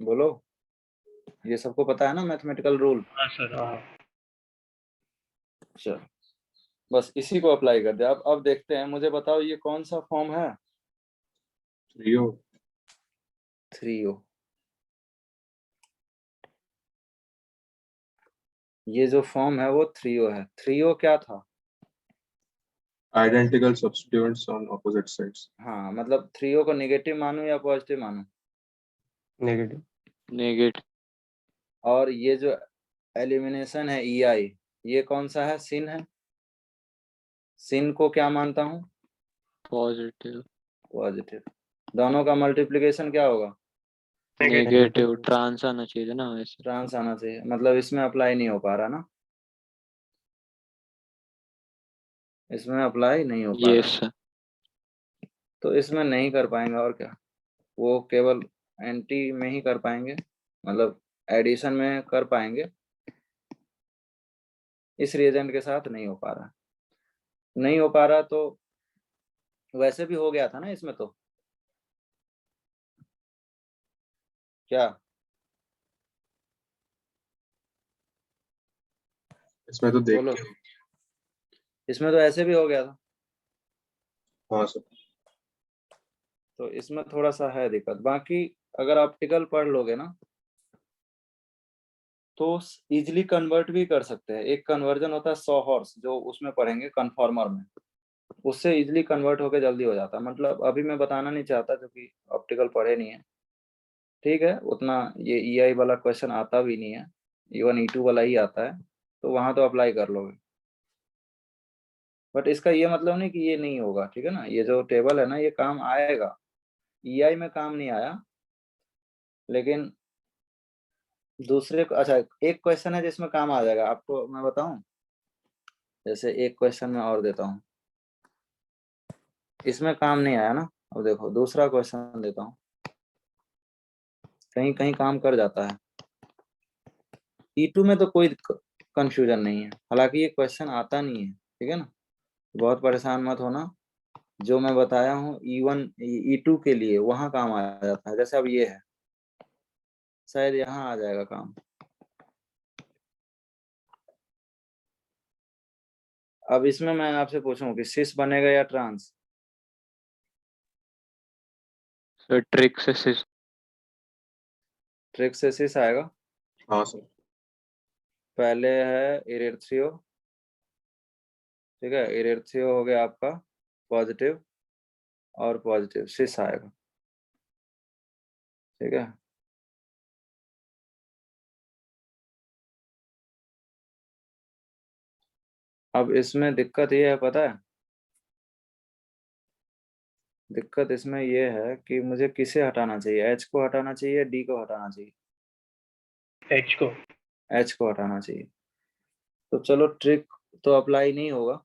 बोलो, ये सबको पता है ना मैथमेटिकल रूल। हाँ सर हाँ। चलो, बस इसी को अप्लाई कर दे। अब देखते हैं, मुझे बताओ ये कौन सा फॉर्म है, थ्रियो। थ्रियो। ये जो फॉर्म है वो थ्रियो है। थ्रियो क्या था, identical substituents on opposite sides. हाँ, मतलब थ्रियो को नेगेटिव मानू या पॉजिटिव मानू, नेगेटिव। नेगेटिव। और ये जो एलिमिनेशन है EI, ये कौन सा है, सिन है। सिन को क्या मानता हूँ, पॉजिटिव। पॉजिटिव। दोनों का मल्टीप्लिकेशन क्या होगा, नेगेटिव। ट्रांस आना चाहिए ना वैसे। ट्रांस आना चाहिए, मतलब इसमें अप्लाई नहीं हो पा रहा ना, इसमें अप्लाई नहीं हो पा यस रहा, सर। तो इसमें नहीं कर पाएंगे, और क्या, वो केवल एंटी में ही कर पाएंगे, मतलब एडिशन में कर पाएंगे, इस रिएजेंट के साथ नहीं हो पा रहा। नहीं हो पा रहा तो वैसे भी हो गया था ना इसमें, तो क्या इसमें तो देख बोलो, के इसमें तो ऐसे भी हो गया था, हाँ सर। तो इसमें थोड़ा सा है दिक्कत। बाकी अगर ऑप्टिकल पढ़ लोगे ना तो इजिली कन्वर्ट भी कर सकते हैं। एक कन्वर्जन होता है 100 हॉर्स, जो उसमें पढ़ेंगे कन्फॉर्मर में, उससे इजिली कन्वर्ट होके जल्दी हो जाता है। मतलब अभी मैं बताना नहीं चाहता क्योंकि ऑप्टिकल पढ़े नहीं है, ठीक है, उतना ये EI वाला क्वेश्चन आता भी नहीं है, इवन E2 वाला ही आता है, तो वहां तो अप्लाई कर लोगे। बट इसका ये मतलब नहीं कि ये नहीं होगा, ठीक है ना। ये जो टेबल है ना ये काम आएगा, EI में काम नहीं आया, लेकिन दूसरे अच्छा एक क्वेश्चन है जिसमें काम आ जाएगा, आपको मैं बताऊं। जैसे एक क्वेश्चन में और देता हूँ, इसमें काम नहीं आया ना। अब देखो दूसरा क्वेश्चन देता हूँ, कहीं कहीं काम कर जाता है। E2 में तो कोई कंफ्यूजन नहीं है, हालांकि ये क्वेश्चन आता नहीं है, ठीक है ना, बहुत परेशान मत होना। जो मैं बताया हूँ E1 E2 के लिए वहां काम आ जाता है। जैसे अब ये है, शायद यहाँ आ जाएगा काम। अब इसमें मैं आपसे पूछूं कि सिस बनेगा या ट्रांस। सर ट्रिक से सिस। ट्रिक से सिस आएगा। हाँ सर। पहले है इरेथ्रियो, ठीक है, इरेथ्रियो हो गया आपका पॉजिटिव, और पॉजिटिव सिस आएगा, ठीक है। अब इसमें दिक्कत ये है, पता है, दिक्कत इसमें ये है कि मुझे किसे हटाना चाहिए, H को हटाना चाहिए, D को हटाना चाहिए। H को। H को हटाना चाहिए। तो चलो ट्रिक तो अप्लाई नहीं होगा।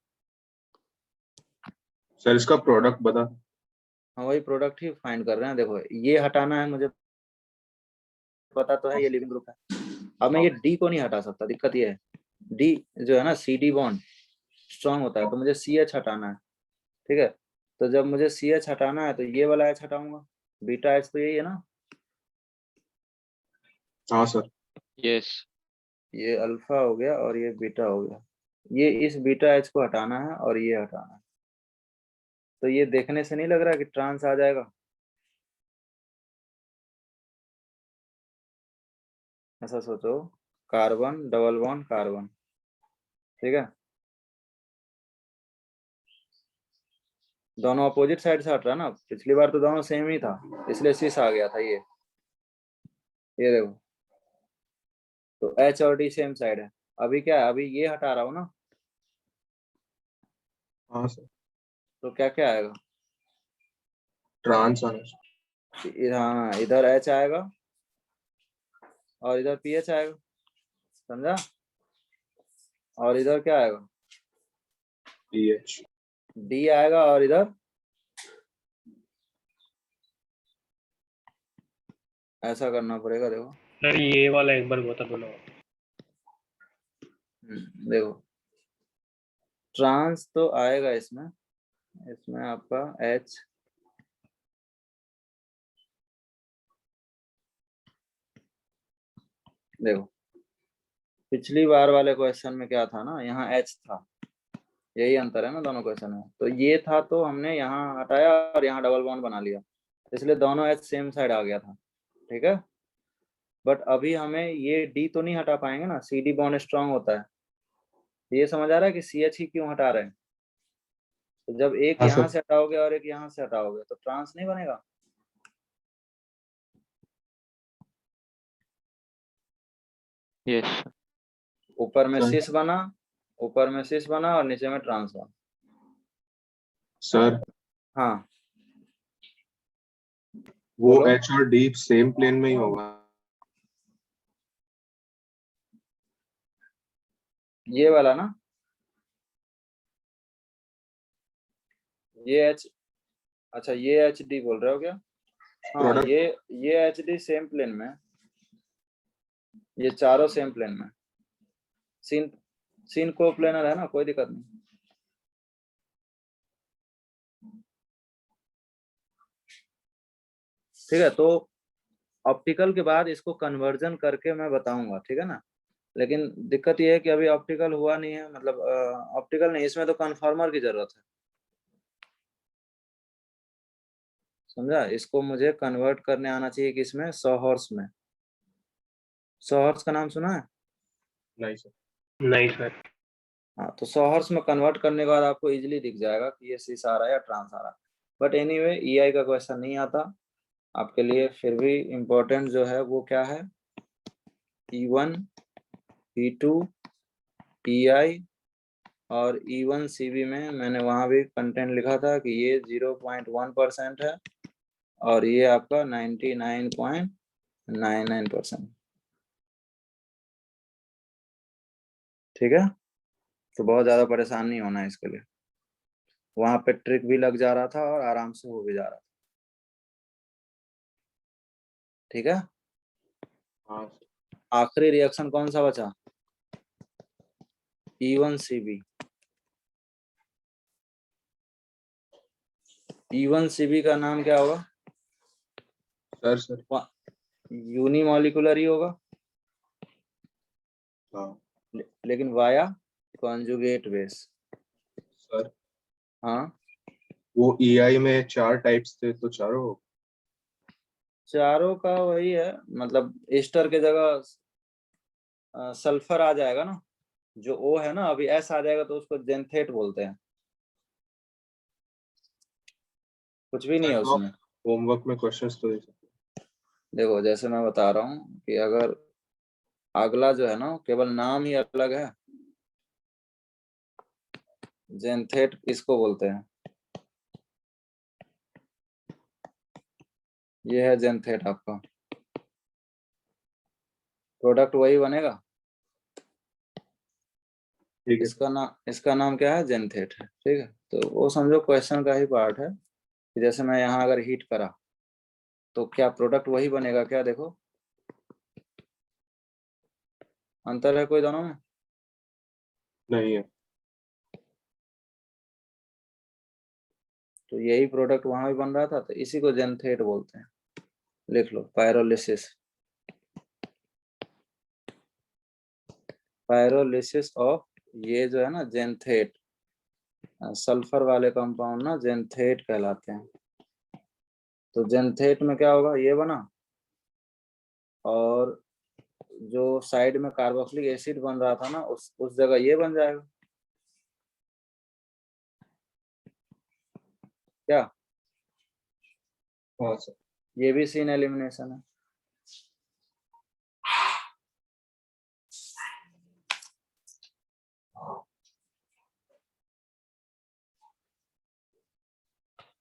सर इसका प्रोडक्ट बता। हम वही प्रोडक्ट ही फाइंड कर रहे हैं। देखो ये हटाना है, मुझे पता तो है ये लिविंग ग्रुप है। अब मैं ये D को नहीं हटा सकता, दिक्कत ये है, D जो है ना CD बॉन्ड स्ट्रॉन्ग होता है, तो मुझे CH हटाना है, ठीक है। तो जब मुझे CH हटाना है तो ये वाला H हटाऊंगा, बीटा H तो यही है ना, हाँ सर। यस। ये अल्फा हो गया और ये बीटा हो गया। ये इस बीटा H को हटाना है और ये हटाना है। तो ये देखने से नहीं लग रहा कि ट्रांस आ जाएगा, ऐसा सोचो, कार्बन डबल बॉन्ड कार्बन, ठीक है, दोनों अपोजिट साइड से हट रहा है ना। पिछली बार तो दोनों सेम ही था, इसलिए सिस आ गया था। ये देखो, तो H और D सेम साइड है। अभी क्या है, अभी ये हटा रहा हूँ ना, हाँ सर। तो क्या क्या आएगा, ट्रांस आना। हाँ इधर H आएगा और इधर PH आएगा, समझा। और इधर क्या आएगा, पीएच। D आएगा और इधर ऐसा करना पड़ेगा। देखो सर ये वाला एक बार बता दो। देखो ट्रांस तो आएगा इसमें, इसमें आपका H, देखो पिछली बार वाले क्वेश्चन में क्या था ना, यहाँ H था, यही अंतर है ना दोनों क्वेश्चन में। तो ये था तो हमने यहाँ हटाया और यहाँ डबल बॉन्ड बना लिया, इसलिए दोनों H सेम साइड आ गया था, ठीक है। बट अभी हमें ये D तो नहीं हटा पाएंगे ना, CD बॉन्ड स्ट्रांग होता है। ये समझ आ रहा है कि CH ही क्यों हटा रहे हैं। तो जब एक हाँ यहाँ सर। से हटाओगे और एक यहाँ से हटाओगे तो ट्रांस नहीं बनेगा। यस। ऊपर में सर सिस बना, ऊपर में सिस बना और नीचे में ट्रांस बना। सर हाँ वो बोलो। एच और डी सेम प्लेन में ही होगा। ये वाला ना, ये H, अच्छा ये HD बोल रहे हो क्या। हाँ Product- ये एचडी सेम प्लेन में, ये चारों सेम प्लेन में, सीन को प्लेनर है ना, कोई दिक्कत नहीं। ठीक है, तो ऑप्टिकल के बाद इसको कन्वर्जन करके मैं बताऊंगा, ठीक है ना। लेकिन दिक्कत ये है कि अभी ऑप्टिकल हुआ नहीं है, मतलब ऑप्टिकल नहीं, इसमें तो कन्फर्मर की जरूरत है, समझा। इसको मुझे कन्वर्ट करने आना चाहिए कि इसमें 100 हॉर्स में। 100 हॉर्स का नाम सुना है? नहीं सर। नहीं सर। हाँ, तो 100 हॉर्स में कन्वर्ट करने के बाद आपको इजीली दिख जाएगा कि ये सीस आ रहा है या ट्रांस आ रहा है। बट एनीवे ईआई का क्वेश्चन नहीं आता आपके लिए, फिर भी इम्पोर्टेंट जो है वो क्या है, E1 E2 EI और E1 CV में मैंने वहां भी कंटेंट लिखा था कि ये 0.1% है और ये आपका 99.99%। ठीक है, तो बहुत ज्यादा परेशान नहीं होना है इसके लिए। वहां पे ट्रिक भी लग जा रहा था और आराम से हो भी जा रहा था। ठीक है, हाँ आखिरी रिएक्शन कौन सा बचा? E1 CV। E1 CV का नाम क्या होगा? सर। यूनिमॉलिकुलर ही होगा, हाँ लेकिन वाया कॉन्जुगेट बेस। सर, हाँ, वो EI में 4 टाइप्स थे तो चारों। चारों का वही है, मतलब एस्टर के जगह सल्फर आ जाएगा ना, जो O है ना, अभी S आ जाएगा तो उसको जेंथेट बोलते हैं, कुछ भी नहीं है उसमें। होमवर्क में क्वेश्चंस तो दे सकते। देखो जैसे मैं बता रहा हूँ कि अगर अगला जो है ना केवल नाम ही अलग है, जेंथेट इसको बोलते हैं, ये है जेंथेट आपका, प्रोडक्ट वही बनेगा। ठीक है। इसका नाम क्या है? जेंथेट है। ठीक है, तो वो समझो क्वेश्चन का ही पार्ट है कि जैसे मैं यहाँ अगर हीट करा तो क्या प्रोडक्ट वही बनेगा क्या? देखो अंतर है कोई दोनों में? नहीं है। तो यही प्रोडक्ट वहां भी बन रहा था, तो इसी को जेंथेट बोलते हैं। लिख लो, पायरोलिसिस। पायरोलिसिस ऑफ, ये जो है ना जेंथेट, सल्फर वाले कंपाउंड ना जेंथेट कहलाते हैं। तो जेंथेट में क्या होगा, ये बना, और जो साइड में कार्बोक्सिलिक एसिड बन रहा था ना उस जगह ये बन जाएगा। क्या? हाँ सर। ये भी सीन एलिमिनेशन है।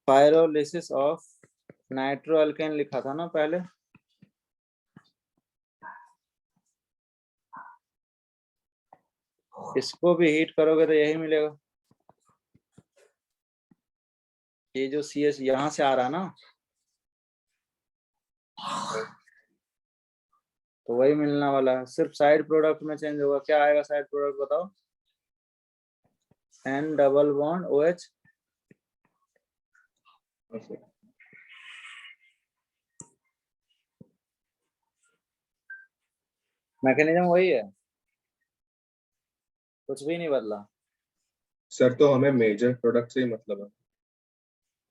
पायरोलिसिस ऑफ नाइट्रोअल्केन लिखा था ना पहले, इसको भी हीट करोगे तो यही मिलेगा। ये जो CS यहाँ से आ रहा है ना, तो वही मिलने वाला है, सिर्फ साइड प्रोडक्ट में चेंज होगा। क्या आएगा साइड प्रोडक्ट बताओ? N double bond OH। हाँ सर। मैकेनिज्म वही है, कुछ भी नहीं बदला। सर तो हमें मेजर प्रोडक्ट से ही मतलब है।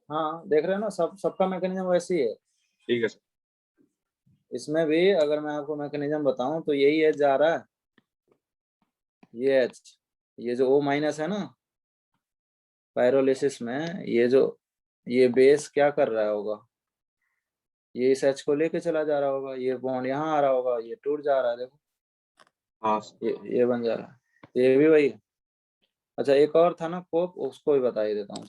हाँ देख रहे हो ना, सबका मैकेनिज्म वैसे ही है। ठीक है सर। इसमें भी अगर मैं आपको मैकेनिज्म बताऊं तो यही H जा रहा है, ये H, ये जो O माइनस है ना पायरोलिसिस में, ये बेस क्या कर रहा होगा, ये इस H को लेके चला जा रहा होगा, ये बॉन्ड यहाँ आ रहा होगा, ये टूट जा रहा है, देखो हाँ सर। ये बन जा रहा है, ये भी वही है। अच्छा एक और था ना कोप, उसको भी बता ही देता हूँ।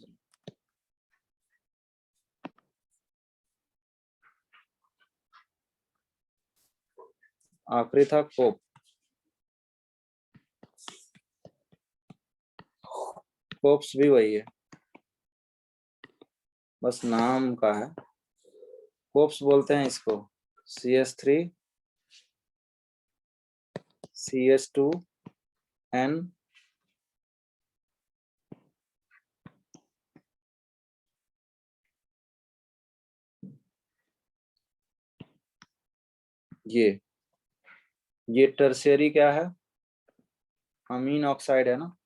आखिरी था कोप, कोप्स भी वही है, बस नाम का है। कोप्स बोलते हैं इसको। CH3 CH2N ये टर्शियरी क्या है? अमीन ऑक्साइड है ना।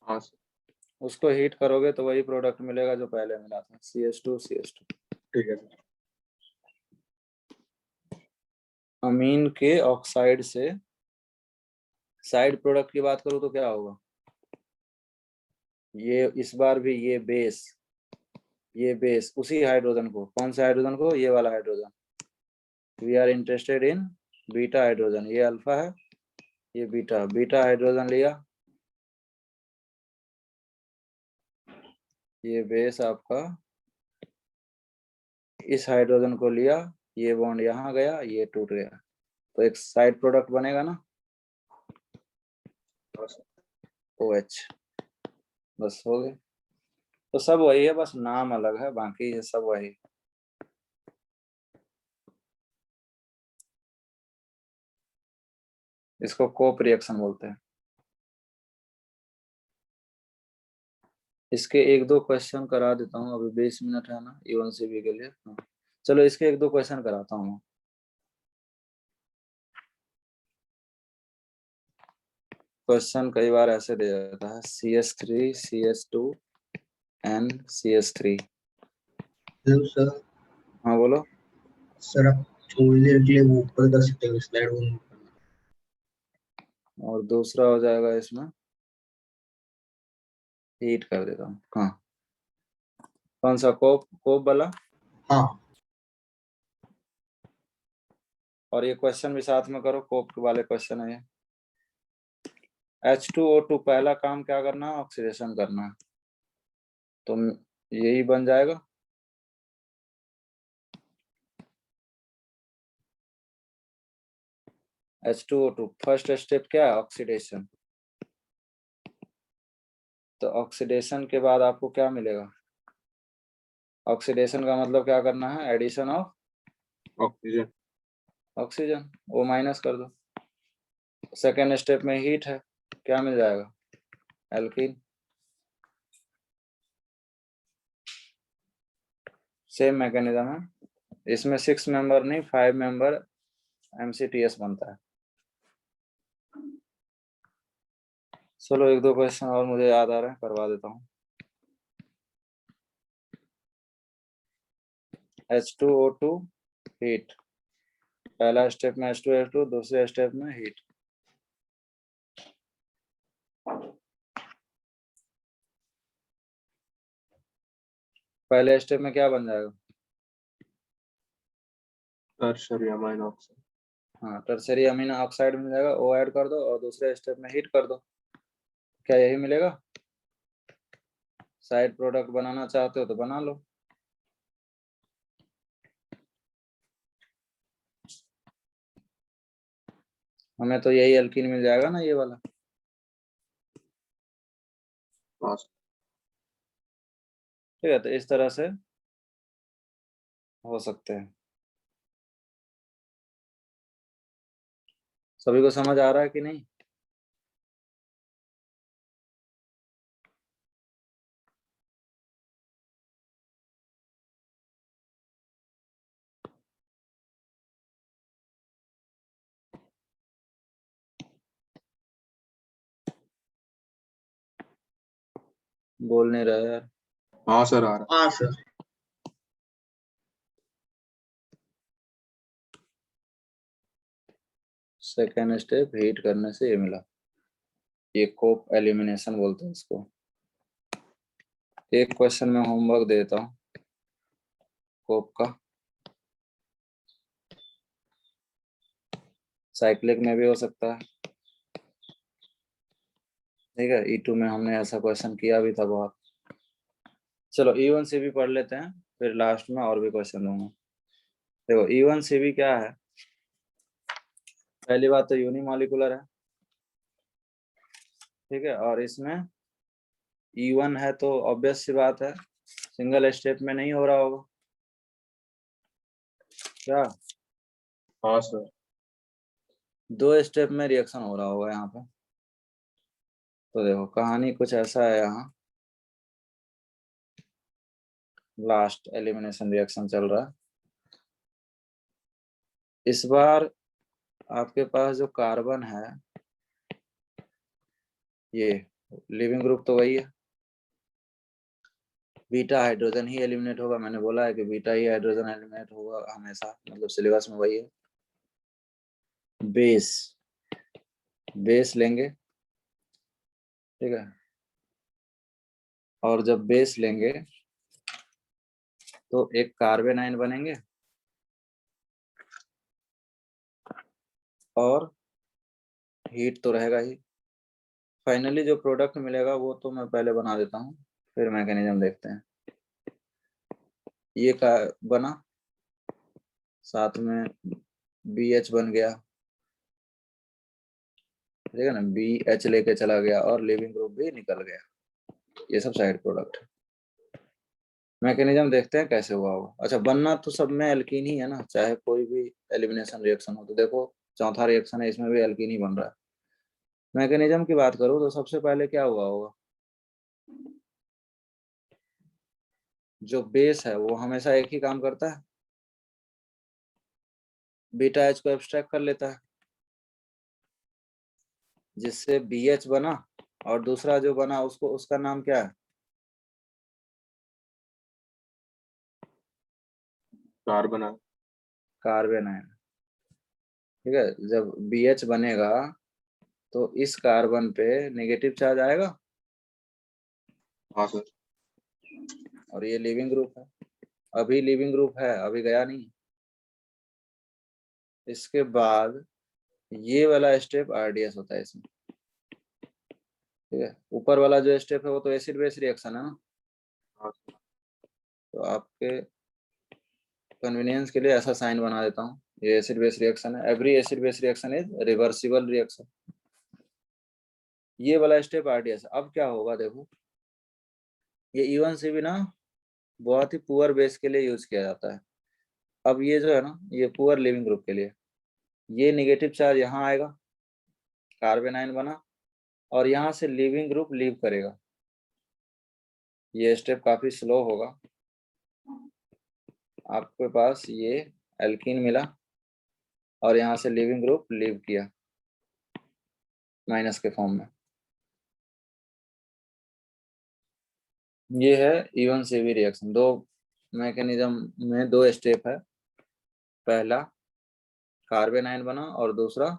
हाँ सर, उसको हीट करोगे तो वही प्रोडक्ट मिलेगा जो पहले मिला था, CH2 ठीक है सर। अमीन के ऑक्साइड से साइड प्रोडक्ट की बात करूँ तो क्या होगा? ये इस बार भी ये बेस उसी हाइड्रोजन को, कौन से हाइड्रोजन को? ये वाला hydrogen. We are interested in beta hydrogen. ये अल्फा है, ये बीटा हाइड्रोजन लिया, ये बेस आपका इस हाइड्रोजन को लिया, ये बॉन्ड यहाँ गया, ये टूट गया, तो एक साइड प्रोडक्ट बनेगा ना, OH। बस हो गए। तो सब वही है, बस नाम अलग है, बाकी ये सब वही। इसको कोप रिएक्शन बोलते हैं। इसके एक दो क्वेश्चन करा देता हूँ, अभी 20 मिनट है ना E1 CB के लिए। हाँ। चलो इसके एक दो क्वेश्चन कराता हूँ। क्वेश्चन कई बार ऐसे दे जाता है, CH3 CH2N CH3। Hello sir. हाँ बोलो। सर आप थोड़ी देर के लिए वो ऊपर कर सकते हो, स्लाइड वो move करना। और दूसरा हो जाएगा इसमें, हीट कर देता हूँ। हाँ, कौन सा? कोप वाला। हाँ और ये क्वेश्चन भी साथ में करो, कोप के वाले क्वेश्चन है ये। H2O2 पहला काम क्या करना है? ऑक्सीडेशन करना है, तो यही बन जाएगा। H2O2 फर्स्ट स्टेप क्या है? ऑक्सीडेशन। तो ऑक्सीडेशन के बाद आपको क्या मिलेगा? ऑक्सीडेशन का मतलब क्या करना है? Addition of oxygen. ऑक्सीजन, वो माइनस कर दो। सेकेंड स्टेप में हीट है, क्या मिल जाएगा? एल्कीन। सेम मैकेनिज्म है, इसमें 6 मेंबर नहीं 5 मेंबर MCTS बनता है। चलो एक दो क्वेश्चन और मुझे याद आ रहे हैं, करवा देता हूँ। H2O2 हीट, पहला स्टेप में H2H2, दूसरे स्टेप में हीट। पहले स्टेप में क्या बन जाएगा? Tertiary amino oxide. हाँ, टर्शियरी अमीनो ऑक्साइड मिल जाएगा, वो ऐड कर दो और दूसरे स्टेप में हीट कर दो। क्या यही मिलेगा? साइड प्रोडक्ट बनाना चाहते हो तो बना लो। हमें तो यही एल्कीन मिल जाएगा ना, ये वाला। हाँ ठीक है, तो इस तरह से हो सकते हैं। सभी को समझ आ रहा है कि नहीं? बोल नहीं रहा यार। हाँ सर, आ रहा। हाँ सर। सेकेंड स्टेप हीट करने से ये मिला, ये कोप एलिमिनेशन बोलते हैं इसको। एक क्वेश्चन में होमवर्क देता हूँ कोप का, साइक्लिक में भी हो सकता है। ठीक है, E2 में हमने ऐसा क्वेश्चन किया भी था बहुत। चलो E1 से भी पढ़ लेते हैं, फिर लास्ट में और भी क्वेश्चन दूंगा। देखो E1 से भी क्या है, पहली बात तो यूनिमॉलिकुलर है। ठीक है, और इसमें E1 है तो ऑब्वियस सी बात है सिंगल स्टेप में नहीं हो रहा होगा। क्या हाँ सर। 2 स्टेप में रिएक्शन हो रहा होगा यहाँ पे। तो देखो कहानी कुछ ऐसा है, यहाँ लास्ट एलिमिनेशन रिएक्शन चल रहा है। इस बार आपके पास जो कार्बन है, ये लिविंग ग्रुप तो वही है, बीटा हाइड्रोजन ही एलिमिनेट होगा। मैंने बोला है कि बीटा ही हाइड्रोजन एलिमिनेट होगा हमेशा, मतलब सिलेबस में वही है। बेस लेंगे, ठीक है, और जब बेस लेंगे तो एक कार्बन आयन बनेंगे और हीट तो रहेगा ही। फाइनली जो प्रोडक्ट मिलेगा वो तो मैं पहले बना देता हूँ, फिर मैकेनिज्म देखते हैं। ये का बना, साथ में BH बन गया, ठीक है ना, BH लेके चला गया और लिविंग ग्रुप भी निकल गया। ये सब साइड प्रोडक्ट है। मैकेनिज्म देखते हैं कैसे हुआ होगा। अच्छा, बनना तो सब में एल्कीन ही है ना, चाहे कोई भी एलिमिनेशन रिएक्शन हो। तो देखो चौथा रिएक्शन है, इसमें भी एल्कीन ही बन रहा है। मैकेनिज्म की बात करूँ तो सबसे पहले क्या हुआ होगा, जो बेस है वो हमेशा एक ही काम करता है, बीटा H को एब्स्ट्रैक्ट कर लेता है, जिससे BH बना, और दूसरा जो बना उसको, उसका नाम क्या है, कार्बन कार्बन, ठीक है। जब BH बनेगा तो इस कार्बन पे नेगेटिव चार्ज आएगा, हाँ सर। और ये लिविंग ग्रुप है, अभी लिविंग ग्रुप है, अभी गया नहीं। इसके बाद ये वाला स्टेप RDS होता है इसमें, ठीक है। ऊपर वाला जो स्टेप है वो तो एसिड बेस रिएक्शन है ना। हाँ। तो आपके कन्वीनियंस के लिए ऐसा साइन बना देता हूँ, ये एसिड बेस रिएक्शन है। Every acid base reaction is reversible reaction. ये वाला स्टेप RDS। अब क्या होगा देखो, ये E1CB ना बहुत ही पुअर बेस के लिए यूज किया जाता है। अब ये जो है ना, ये पुअर लिविंग ग्रुप के लिए, ये नेगेटिव चार्ज यहाँ आएगा, कार्बन आयन बना, और यहाँ से लिविंग ग्रुप लीव करेगा। ये स्टेप काफी स्लो होगा। आपके पास ये एल्कीन मिला और यहाँ से लिविंग ग्रुप लीव किया माइनस के फॉर्म में। ये है E1CB रिएक्शन। 2 मैकेनिज्म में 2 स्टेप है, पहला कार्बन आयन बना और दूसरा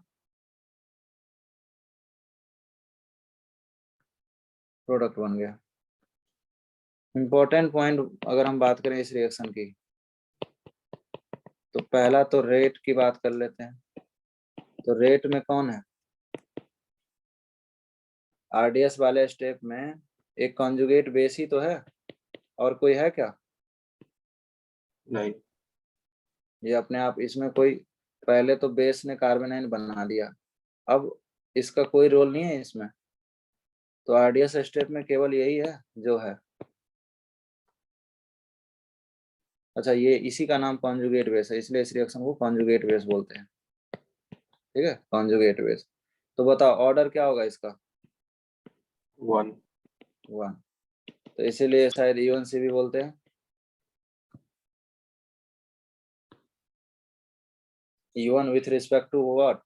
प्रोडक्ट बन गया। इंपॉर्टेंट पॉइंट अगर हम बात करें इस रिएक्शन की, तो पहला तो रेट की बात कर लेते हैं। तो रेट में कौन है, RDS वाले स्टेप में एक कॉन्जुगेट बेस ही तो है, और कोई है क्या? नहीं। ये अपने आप, इसमें कोई, पहले तो बेस ने कार्बन आयन बना दिया, अब इसका कोई रोल नहीं है इसमें। तो RDS स्टेप में केवल यही है जो है। अच्छा, ये इसी का नाम कॉन्जुगेट बेस है, इसलिए इस रिएक्शन को कॉन्जुगेट बेस बोलते हैं, ठीक है, कॉन्जुगेट बेस। तो बताओ ऑर्डर क्या होगा इसका? 1। 1। तो इसीलिए शायद E1CB बोलते हैं। E1 with respect to what?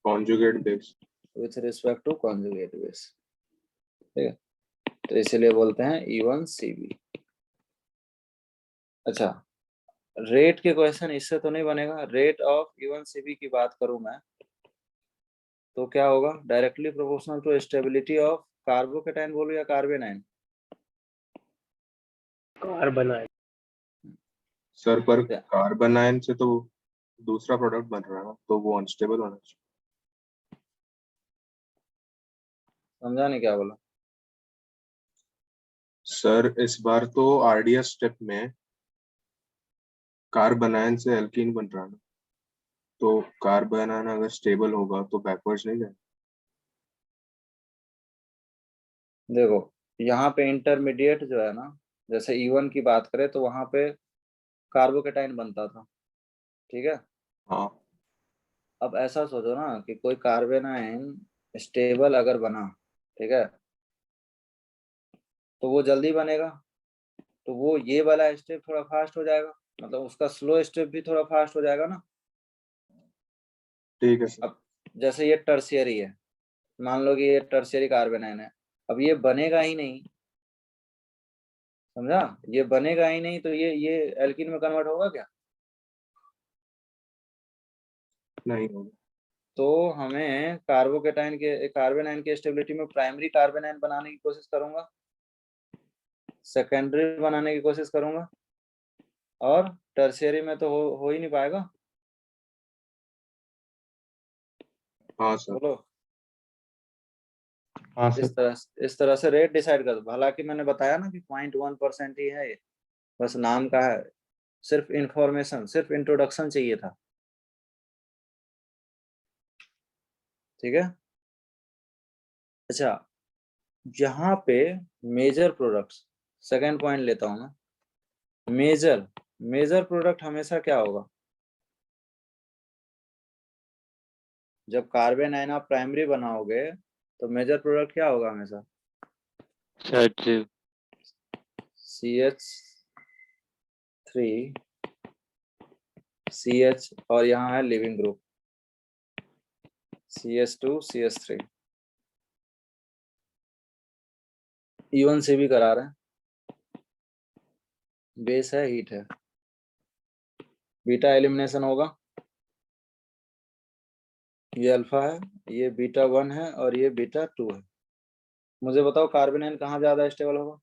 Conjugate base. With respect to conjugate base, ठीक है। तो इसीलिए बोलते हैं E1CB। अच्छा, रेट के क्वेश्चन इससे तो नहीं बनेगा। रेट ऑफ E1CB की बात करूं मैं, तो क्या होगा, directly proportional to stability of carbocation बोलूं या carbanion? Carbanion. Sir पर कार्बन आयन से तो दूसरा प्रोडक्ट बन रहा है ना, तो वो अनस्टेबल होना चाहिए। समझा नहीं क्या बोला? सर इस बार तो RDS स्टेप में कार्बन आयन से एल्कीन बन रहा है ना, तो कार्बन आयन अगर स्टेबल होगा तो बैकवर्ड्स नहीं जाए। देखो यहाँ पे इंटरमीडिएट जो है ना, जैसे E1 की बात करें तो वहां पे कार्बोकेटाइन बनता था, ठीक है। हाँ अब ऐसा सोचो ना कि कोई कार्बेनाइन स्टेबल अगर बना, ठीक है, तो वो जल्दी बनेगा, तो वो ये वाला स्टेप थोड़ा फास्ट हो जाएगा, मतलब उसका स्लो स्टेप भी थोड़ा फास्ट हो जाएगा ना। ठीक है सर। अब जैसे ये टर्शियरी है, मान लो कि ये टर्शियरी कार्बेनाइन है, अब ये बनेगा ही नहीं, समझा, ये बनेगा ही नहीं, तो ये एल्कीन में कन्वर्ट होगा क्या? नहीं होगा। तो हमें कार्बेनाइन के स्टेबिलिटी में प्राइमरी कार्बेनाइन बनाने की कोशिश करूंगा, सेकेंडरी बनाने की कोशिश करूंगा, और टर्शियरी में तो हो ही नहीं पाएगा। हाँ सर। बोलो, हाँ इस तरह से रेट डिसाइड कर दो। हालांकि मैंने बताया ना कि 0.1% ही है ये, बस नाम का है, सिर्फ इंफॉर्मेशन, सिर्फ इंट्रोडक्शन चाहिए था, ठीक है। अच्छा, यहाँ पे मेजर प्रोडक्ट्स, सेकेंड पॉइंट लेता हूँ मैं। मेजर प्रोडक्ट हमेशा क्या होगा? जब कार्बेनाइन आप प्राइमरी बनाओगे तो मेजर प्रोडक्ट क्या होगा हमेशा? सर CH3 CH, और यहाँ है leaving group CH2 CH3। E1 से भी करा रहे हैं, बेस है, हीट है, बीटा एलिमिनेशन होगा, ये अल्फा है, ये बीटा 1 है, और ये बीटा 2 है। मुझे बताओ कार्बेनाइन कहाँ ज्यादा स्टेबल होगा?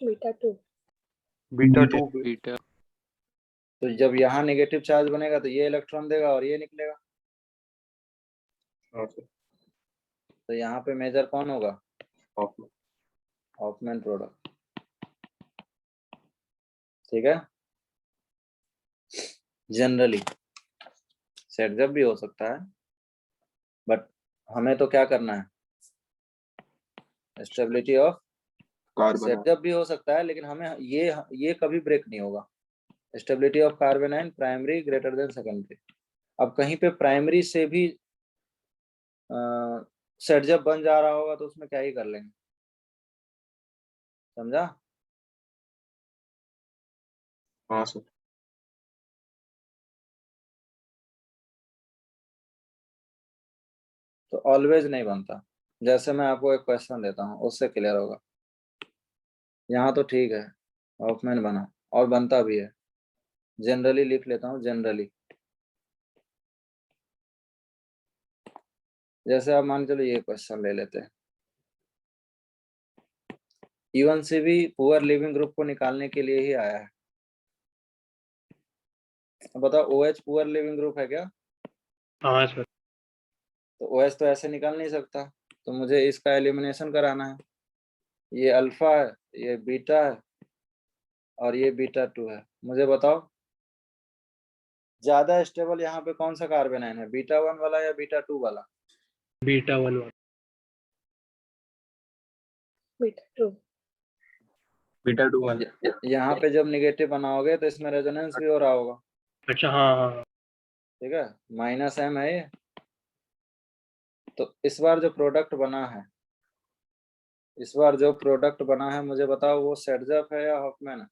बीटा टू बीटा तो जब यहाँ नेगेटिव चार्ज बनेगा तो ये इलेक्ट्रॉन देगा और ये निकलेगा, हाँ सर। तो यहाँ पे मेजर कौन होगा? Hoffman। हॉफमैन प्रोडक्ट, ठीक है। जनरली सेट जब भी हो सकता है, बट हमें तो क्या करना है? Stability of carbon. सेट जब भी हो सकता है, लेकिन हमें ये कभी ब्रेक नहीं होगा। Stability of कार्बेनाइन primary greater than secondary. अब कहीं पे प्राइमरी से भी सेट जब बन जा रहा होगा तो उसमें क्या ही कर लेंगे, समझा? हाँ सर। तो ऑलवेज नहीं बनता। जैसे मैं आपको एक क्वेश्चन देता हूँ, उससे क्लियर होगा। यहाँ तो ठीक है, हॉफमैन बना और बनता भी है। जनरली लिख लेता हूँ, जनरली। जैसे आप मान चलो ये क्वेश्चन ले लेते हैं, E1 से भी पुअर लिविंग ग्रुप को निकालने के लिए ही आया है। बताओ OH पुअर लिविंग ग्रुप है क्या? हाँ सर। तो OH तो ऐसे निकाल नहीं सकता, तो मुझे इसका एलिमिनेशन कराना है। ये अल्फा है, ये बीटा है, और ये बीटा 2 है। मुझे बताओ ज्यादा स्टेबल यहाँ पे कौन सा कार्बेनाइन है, बीटा 1 वाला या बीटा 2 वाला? बीटा 1 1। बीटा 2 1। यहाँ पे जब निगेटिव बनाओगे तो इसमें रेजोनेंस भी हो रहा होगा, अच्छा हाँ हाँ हाँ। ठीक है। -m है ये। तो इस बार जो प्रोडक्ट बना है, मुझे बताओ वो सेटजप है या हॉफमैन है?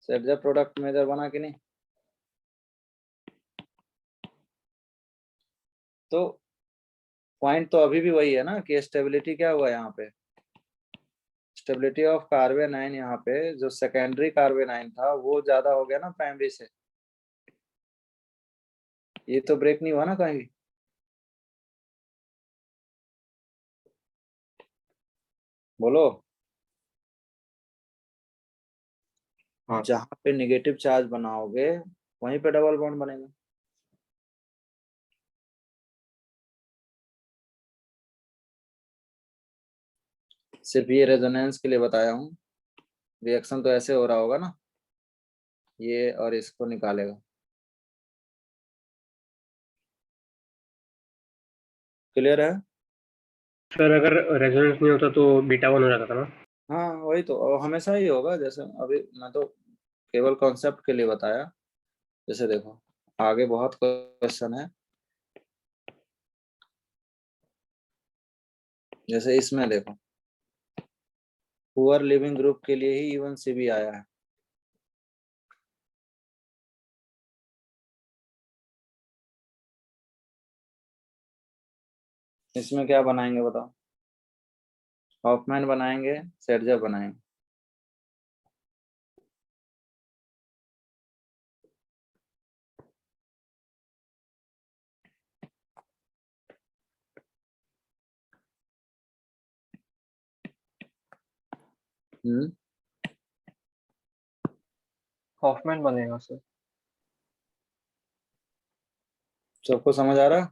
सेटजप प्रोडक्ट मेजर बना कि नहीं? तो पॉइंट तो अभी भी वही है ना कि स्टेबिलिटी क्या हुआ यहाँ पे? स्टेबिलिटी ऑफ कार्बेनाइन यहाँ पे जो सेकेंडरी कार्बेनाइन था वो ज्यादा हो गया ना प्राइमरी से। ये तो ब्रेक नहीं हुआ ना कहीं। बोलो, हाँ। जहां पे नेगेटिव चार्ज बनाओगे वहीं पे डबल बॉन्ड बनेगा। सिर्फ ये रेजोनेंस के लिए बताया हूँ, रिएक्शन तो ऐसे हो रहा होगा ना, ये और इसको निकालेगा। क्लियर है? सर अगर रेजोनेंस नहीं होता तो बीटा 1 हो जाता था ना? हाँ वही तो, और हमेशा ही होगा। जैसे अभी मैं तो केवल कॉन्सेप्ट के लिए बताया। जैसे देखो आगे बहुत क्वेश्चन है, जैसे इसमें देखो पुअर लिविंग ग्रुप के लिए ही इवन सी भी आया है। इसमें क्या बनाएंगे बताओ? हॉफमैन बनाएंगे, सेडजर बनाएंगे। हॉफमैन बनेगा सर। सबको समझ आ रहा?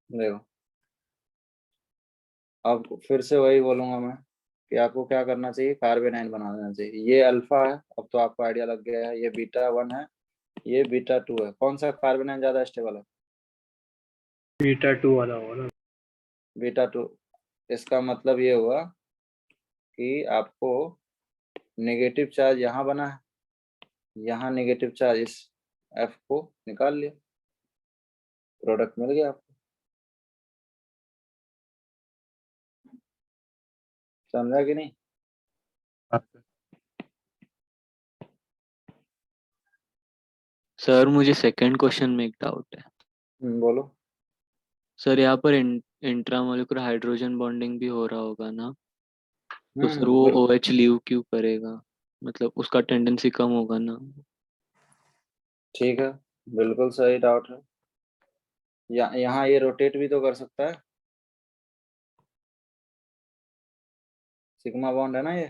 देखो अब फिर से वही बोलूंगा मैं कि आपको क्या करना चाहिए, कार्बेनाइन बना देना चाहिए। ये अल्फा है, अब तो आपको आइडिया लग गया है। ये बीटा 1 है, ये बीटा 2 है। कौन सा कार्बेनाइन ज्यादा स्टेबल है? बीटा 2 वाला होगा ना? बीटा 2। इसका मतलब ये हुआ कि आपको नेगेटिव चार्ज यहाँ बना है, यहाँ नेगेटिव चार्ज, इस एफ को निकाल लिया, प्रोडक्ट मिल गया आपको। समझा कि नहीं? सर मुझे सेकंड क्वेश्चन में एक डाउट है। बोलो। सर यहाँ पर इंट्रामोलिकुलर हाइड्रोजन बॉन्डिंग भी हो रहा होगा ना, तो सर वो बिल्कुल OH लीव क्यों करेगा? मतलब उसका टेंडेंसी कम होगा ना? ठीक है, बिल्कुल सही डाउट है। यहाँ ये रोटेट भी तो कर सकता है। सिग्मा बॉन्ड है ना ये,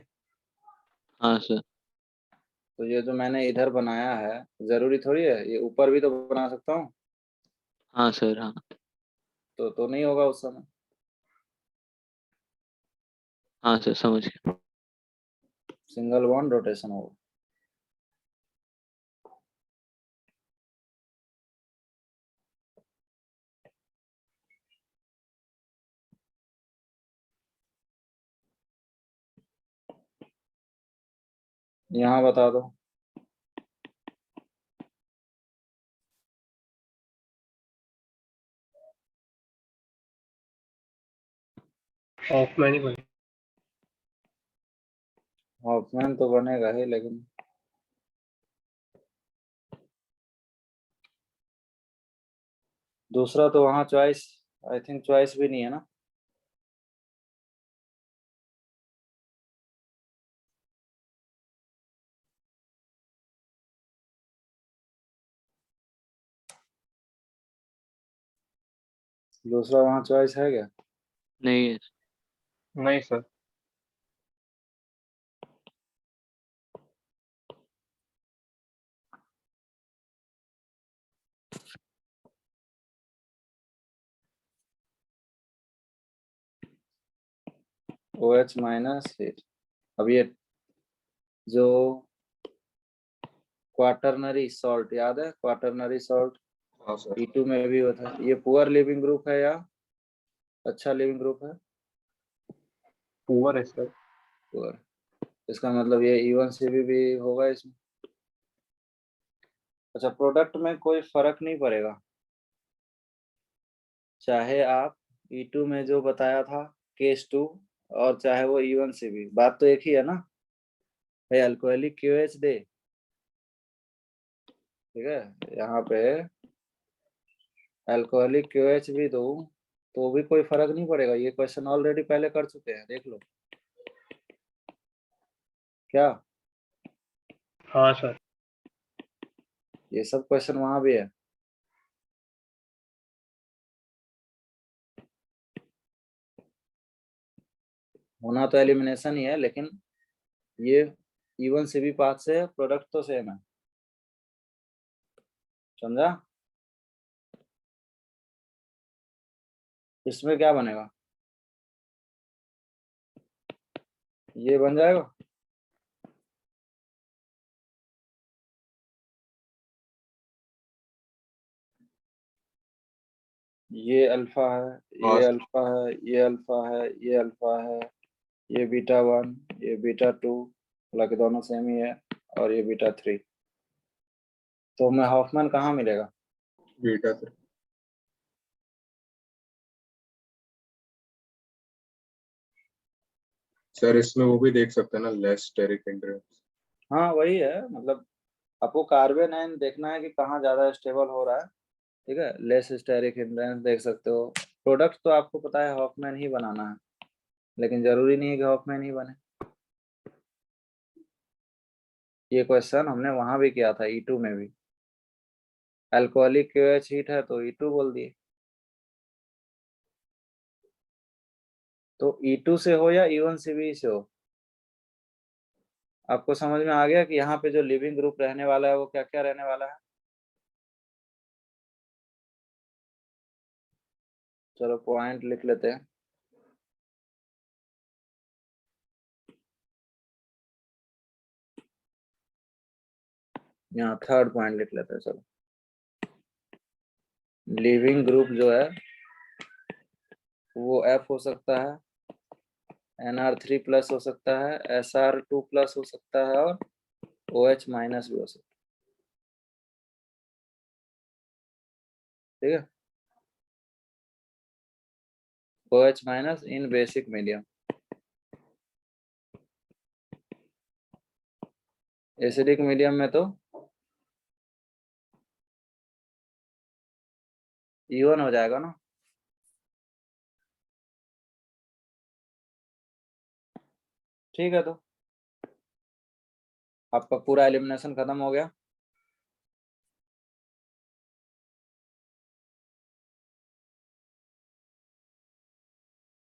हाँ सर। तो ये जो मैंने इधर बनाया है, जरूरी थोड़ी है ये ऊपर भी तो बना सकता हूँ। हाँ सर हाँ। तो नहीं होगा उस समय। हाँ सर समझ गया। सिंगल बॉन्ड रोटेशन होगा। यहाँ बता दो। हॉफमैन ही बने। हॉफमैन तो बनेगा ही, लेकिन दूसरा तो वहाँ चॉइस, आई थिंक चॉइस भी नहीं है ना। दूसरा वहाँ चॉइस है क्या? नहीं है। नहीं सर। OH minus. अब ये जो क्वाटरनरी सॉल्ट याद है, क्वाटरनरी सॉल्ट हाँ सर। E2 में भी होता है। ये पुअर लिविंग ग्रुप है या अच्छा लिविंग ग्रुप है? पुअर है सर। पुअर। इसका मतलब ये E1CB भी होगा इसमें। अच्छा, प्रोडक्ट में कोई फर्क नहीं पड़ेगा, चाहे आप E2 में जो बताया था केस 2, और चाहे वो E1CB, बात तो एक ही है ना भाई। अल्कोहलिक QH दे, ठीक है, यहाँ पे अल्कोहलिक QH भी दो तो भी कोई फर्क नहीं पड़ेगा। ये क्वेश्चन ऑलरेडी पहले कर चुके हैं, देख लो। क्या हाँ सर। ये सब क्वेश्चन वहां भी है। होना तो एलिमिनेशन ही है, लेकिन ये E1CB पाथ से है, प्रोडक्ट तो सेम है। समझा? इसमें क्या बनेगा? ये बन जाएगा। ये अल्फा है, ये और- अल्फा है, ये अल्फा है, ये अल्फा है, ये बीटा 1, ये बीटा 2, हालांकि दोनों सेम ही है, और ये बीटा 3। तो मैं हॉफमैन कहाँ मिलेगा? बीटा 3। सर इसमें वो भी देख सकते हैं ना, लेस स्टेरिक हिंड्रेंस। हाँ वही है, मतलब आपको कार्बन आयन देखना है कि कहाँ ज्यादा स्टेबल हो रहा है, ठीक है। लेस स्टेरिक हिंड्रेंस देख सकते हो। प्रोडक्ट तो आपको पता है हॉफमैन ही बनाना है, लेकिन जरूरी नहीं है कि हॉफमैन ही बने। ये क्वेश्चन हमने वहां भी किया था, E2 में भी। अल्कोहलिक KOH हीट है तो E2 बोल दिए। तो E2 से हो या E1CB से हो, आपको समझ में आ गया कि यहाँ पे जो लिविंग ग्रुप रहने वाला है वो क्या क्या रहने वाला है। चलो पॉइंट लिख लेते हैं। यहाँ थर्ड पॉइंट लिख लेते हैं। चलो, लिविंग ग्रुप जो है वो F हो सकता है, NR3+ हो सकता है, SR2+ हो सकता है, और OH- भी हो सकता है। ठीक है, OH- इन बेसिक मीडियम। एसिडिक मीडियम में तो E1 हो जाएगा ना। ठीक है, तो आपका पूरा एलिमिनेशन खत्म हो गया।